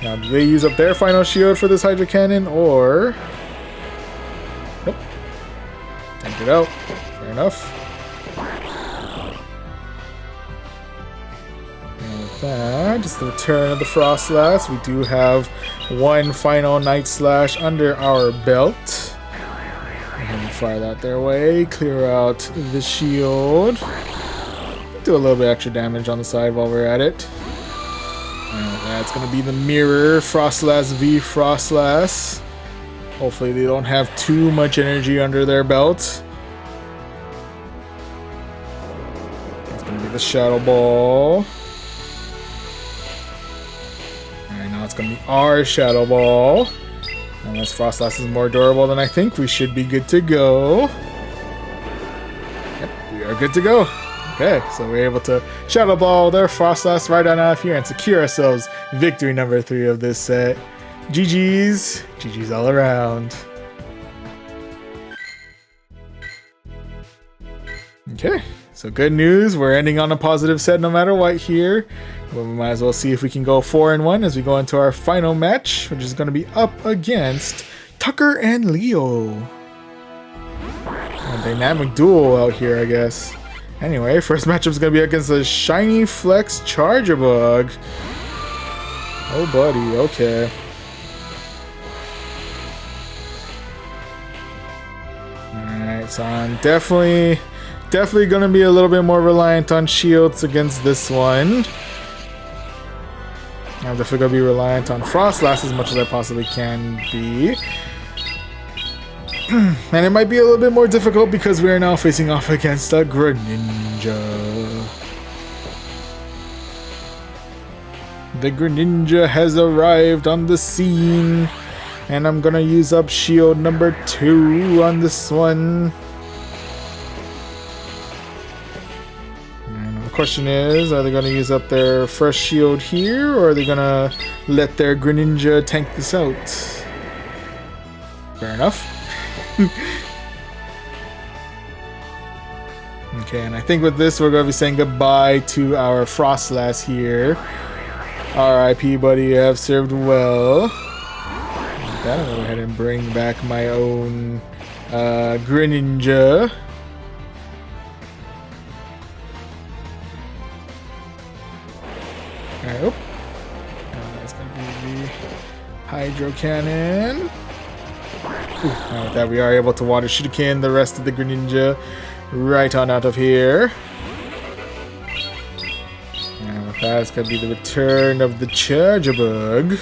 Now, do they use up their final shield for this Hydro Cannon, or... Nope. Tank it out. Fair enough. And with that, just the return of the Frostlass. We do have one final Night Slash under our belt. And fire that their way. Clear out the shield. Do a little bit extra damage on the side while we're at it. And that's going to be the Mirror Frostlass v Frostlass. Hopefully they don't have too much energy under their belt. That's going to be the Shadow Ball. Alright, now it's going to be our Shadow Ball. Unless Frostlass is more durable than I think, we should be good to go. Yep, we are good to go. Okay, so we're able to Shadow Ball their Frostlass right on out of here and secure ourselves victory number 3 of this set. GG's. GG's all around. Okay, so good news. We're ending on a positive set no matter what here. Well, we might as well see if we can go 4-1 as we go into our final match, which is going to be up against Tucker and Leo. A dynamic duel out here, I guess. Anyway, first matchup is going to be against the Shiny Flex Charjabug. Oh, buddy. Okay. Alright, so I'm definitely going to be a little bit more reliant on shields against this one. I'm definitely going to be reliant on Frostlass as much as I possibly can be. And it might be a little bit more difficult because we are now facing off against a Greninja. The Greninja has arrived on the scene. And I'm gonna use up shield number 2 on this one. And the question is, are they gonna use up their first shield here, or are they gonna let their Greninja tank this out? Fair enough. Okay, and I think with this we're going to be saying goodbye to our Frostlass here. RIP, buddy, you have served well. With that, I'm going to go ahead and bring back my own Greninja. Alright, oh. That's going to be the Hydro Cannon. Now with that, we are able to Water Shuriken the rest of the Greninja right on out of here. And with that, it's going to be the return of the Charjabug.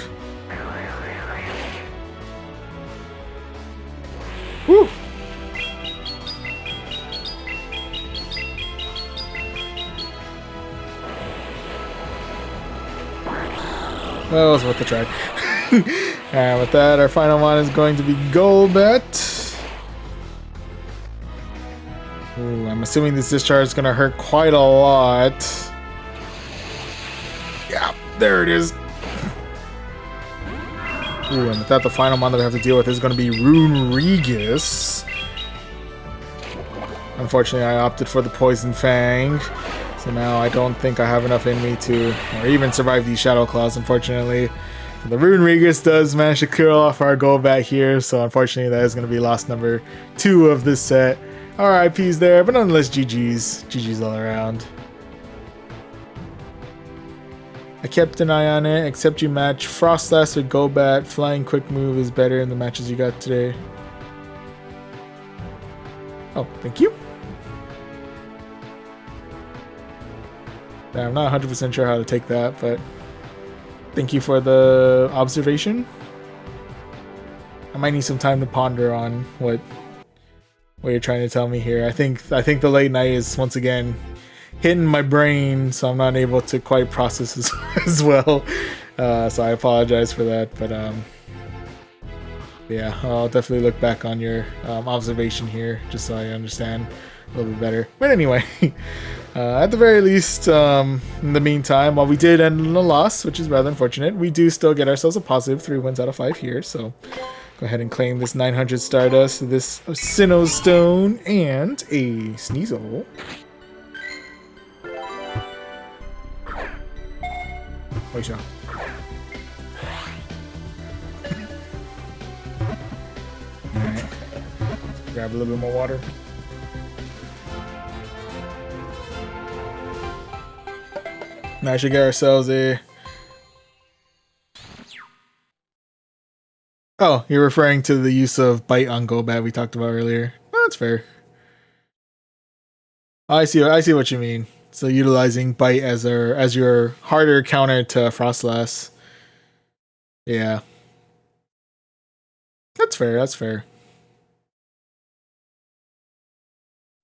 Woo! Well, it was worth the try. And with that, our final one is going to be Golbat. Ooh, I'm assuming this discharge is going to hurt quite a lot. Yeah, there it is. Ooh, and with that, the final one that we have to deal with is going to be Runerigus. Unfortunately, I opted for the Poison Fang. So now I don't think I have enough in me to, or even survive these Shadow Claws, unfortunately. The Runerigus does manage to clear off our Golbat here, so unfortunately that is going to be loss number 2 of this set. RIP's there, but nonetheless GG's. GG's all around. I kept an eye on it, except you match Frostlass or Golbat. Flying Quick Move is better in the matches you got today. Oh, thank you. I'm not 100% sure how to take that, but thank you for the observation. I might need some time to ponder on what you're trying to tell me here. I think the late night is once again hitting my brain, so I'm not able to quite process as well. So I apologize for that, but yeah, I'll definitely look back on your observation here just so I understand a little bit better. But anyway, at the very least, in the meantime, while we did end in a loss, which is rather unfortunate, we do still get ourselves a positive 3 wins out of 5 here. So go ahead and claim this 900 Stardust, this Sinnoh Stone, and a Sneasel. grab a little bit more water. Now I should get ourselves a... Oh, you're referring to the use of bite on Golbat we talked about earlier. Oh, that's fair. I see what you mean. So utilizing bite as your harder counter to Frostlass. Yeah. That's fair, that's fair.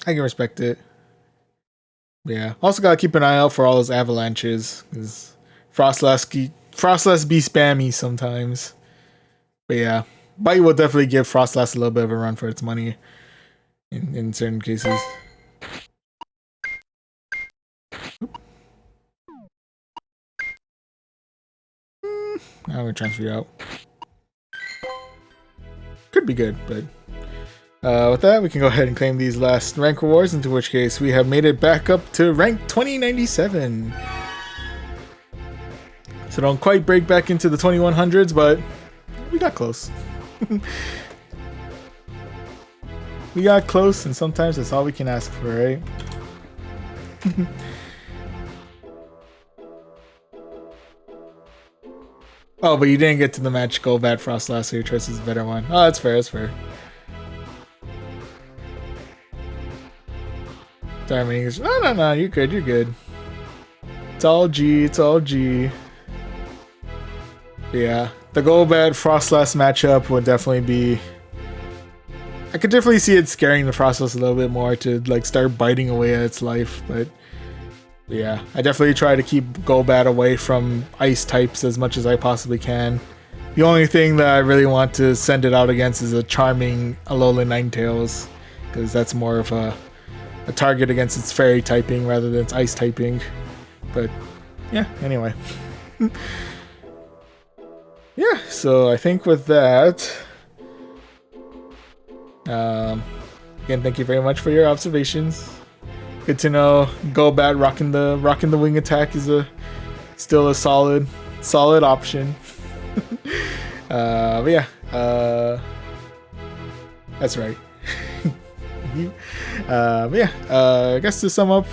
I can respect it. Yeah. Also gotta keep an eye out for all those avalanches, because Frostlass be spammy sometimes. But yeah, bite will definitely give Frostlass a little bit of a run for its money in certain cases. I'm gonna transfer you out. Could be good, but with that, we can go ahead and claim these last rank rewards, into which case we have made it back up to rank 2097. So don't quite break back into the 2100s, but we got close. We got close, and sometimes that's all we can ask for, right? Oh, but you didn't get to the match Golbat Frostlass, so your choice is a better one. Oh, that's fair, that's fair. Sorry, my English. No, you're good, you're good. It's all G, it's all G. Yeah, the Golbat Frostlass matchup would definitely be... I could definitely see it scaring the Frostlass a little bit more to like start biting away at its life, but yeah, I definitely try to keep Golbat away from ice types as much as I possibly can. The only thing that I really want to send it out against is a charming Alolan Ninetales, because that's more of a target against its fairy typing rather than its ice typing. But yeah, anyway. Yeah, so I think with that, again, thank you very much for your observations. Good to know Golbat rocking the wing attack is still a solid option. But yeah, that's right. But yeah, I guess to sum up,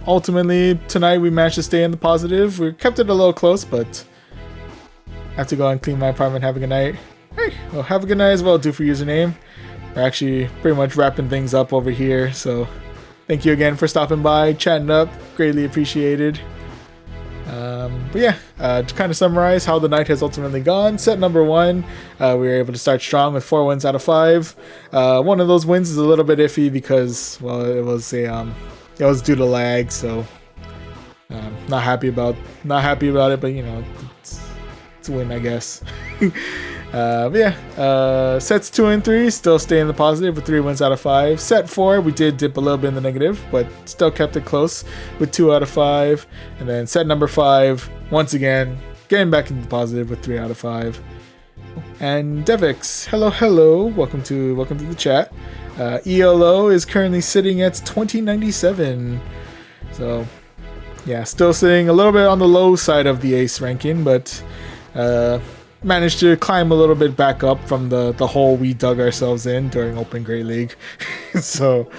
ultimately tonight we managed to stay in the positive. We kept it a little close, but I have to go and clean my apartment. Have a good night. Hey, well, have a good night as well. Do for username. We're actually pretty much wrapping things up over here, so thank you again for stopping by, chatting up. Greatly appreciated. But yeah, to kind of summarize how the night has ultimately gone. Set number 1, we were able to start strong with 4 wins out of 5. One of those wins is a little bit iffy because, well, it was due to lag, so not happy about it. But you know, it's a win, I guess. But yeah, sets 2 and 3 still stay in the positive with 3 wins out of 5. Set 4, we did dip a little bit in the negative, but still kept it close with 2 out of 5. And then set number 5, once again, getting back into the positive with 3 out of 5. And Devix, hello, welcome to the chat. ELO is currently sitting at 2097. So yeah, still sitting a little bit on the low side of the ace ranking, but managed to climb a little bit back up from the hole we dug ourselves in during Open Great League. So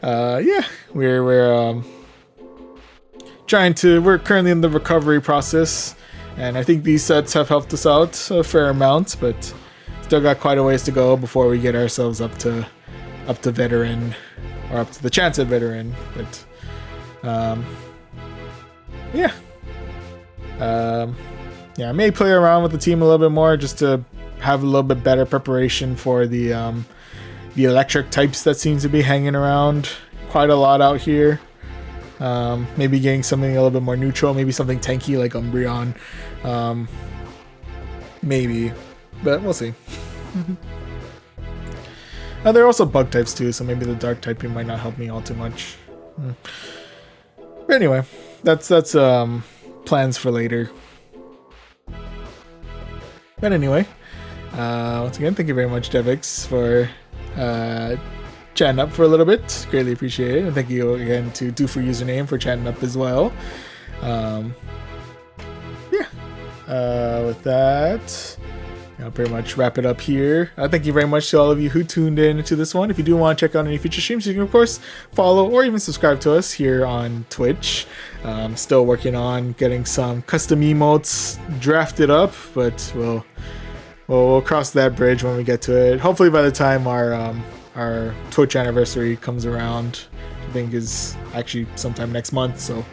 yeah, we're currently in the recovery process, and I think these sets have helped us out a fair amount, but still got quite a ways to go before we get ourselves up to veteran, or up to the chance at veteran. But yeah. Yeah, I may play around with the team a little bit more just to have a little bit better preparation for the electric types that seems to be hanging around quite a lot out here. Maybe getting something a little bit more neutral, maybe something tanky like Umbreon. Maybe, but we'll see. There are also bug types too, so maybe the dark typing might not help me all too much. But anyway, that's plans for later. But anyway, once again, thank you very much, Devix, for chatting up for a little bit. Greatly appreciate it. And thank you again to Do For Username for chatting up as well. Yeah. With that, I'll pretty much wrap it up here. Thank you very much to all of you who tuned in to this one. If you do want to check out any future streams, you can of course follow or even subscribe to us here on Twitch. I'm still working on getting some custom emotes drafted up, but we'll cross that bridge when we get to it. Hopefully by the time our Twitch anniversary comes around, I think is actually sometime next month, so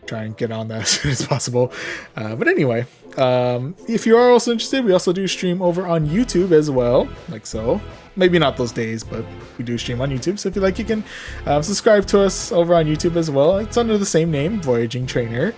try and get on that as soon as possible. But anyway, if you are also interested, we also do stream over on YouTube as well, like so. Maybe not those days, but we do stream on YouTube, so if you like, you can subscribe to us over on YouTube as well. It's under the same name, Voyaging Trainer.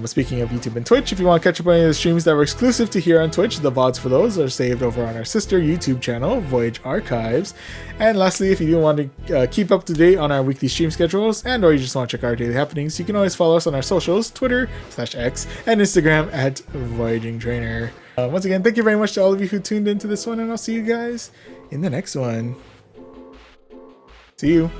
Speaking of YouTube and Twitch, if you want to catch up on any of the streams that were exclusive to here on Twitch, the VODs for those are saved over on our sister YouTube channel, Voyage Archives. And lastly, if you do want to keep up to date on our weekly stream schedules, and or you just want to check our daily happenings, you can always follow us on our socials, Twitter/X, and Instagram at Voyaging Trainer. Once again, thank you very much to all of you who tuned into this one, and I'll see you guys in the next one. See you.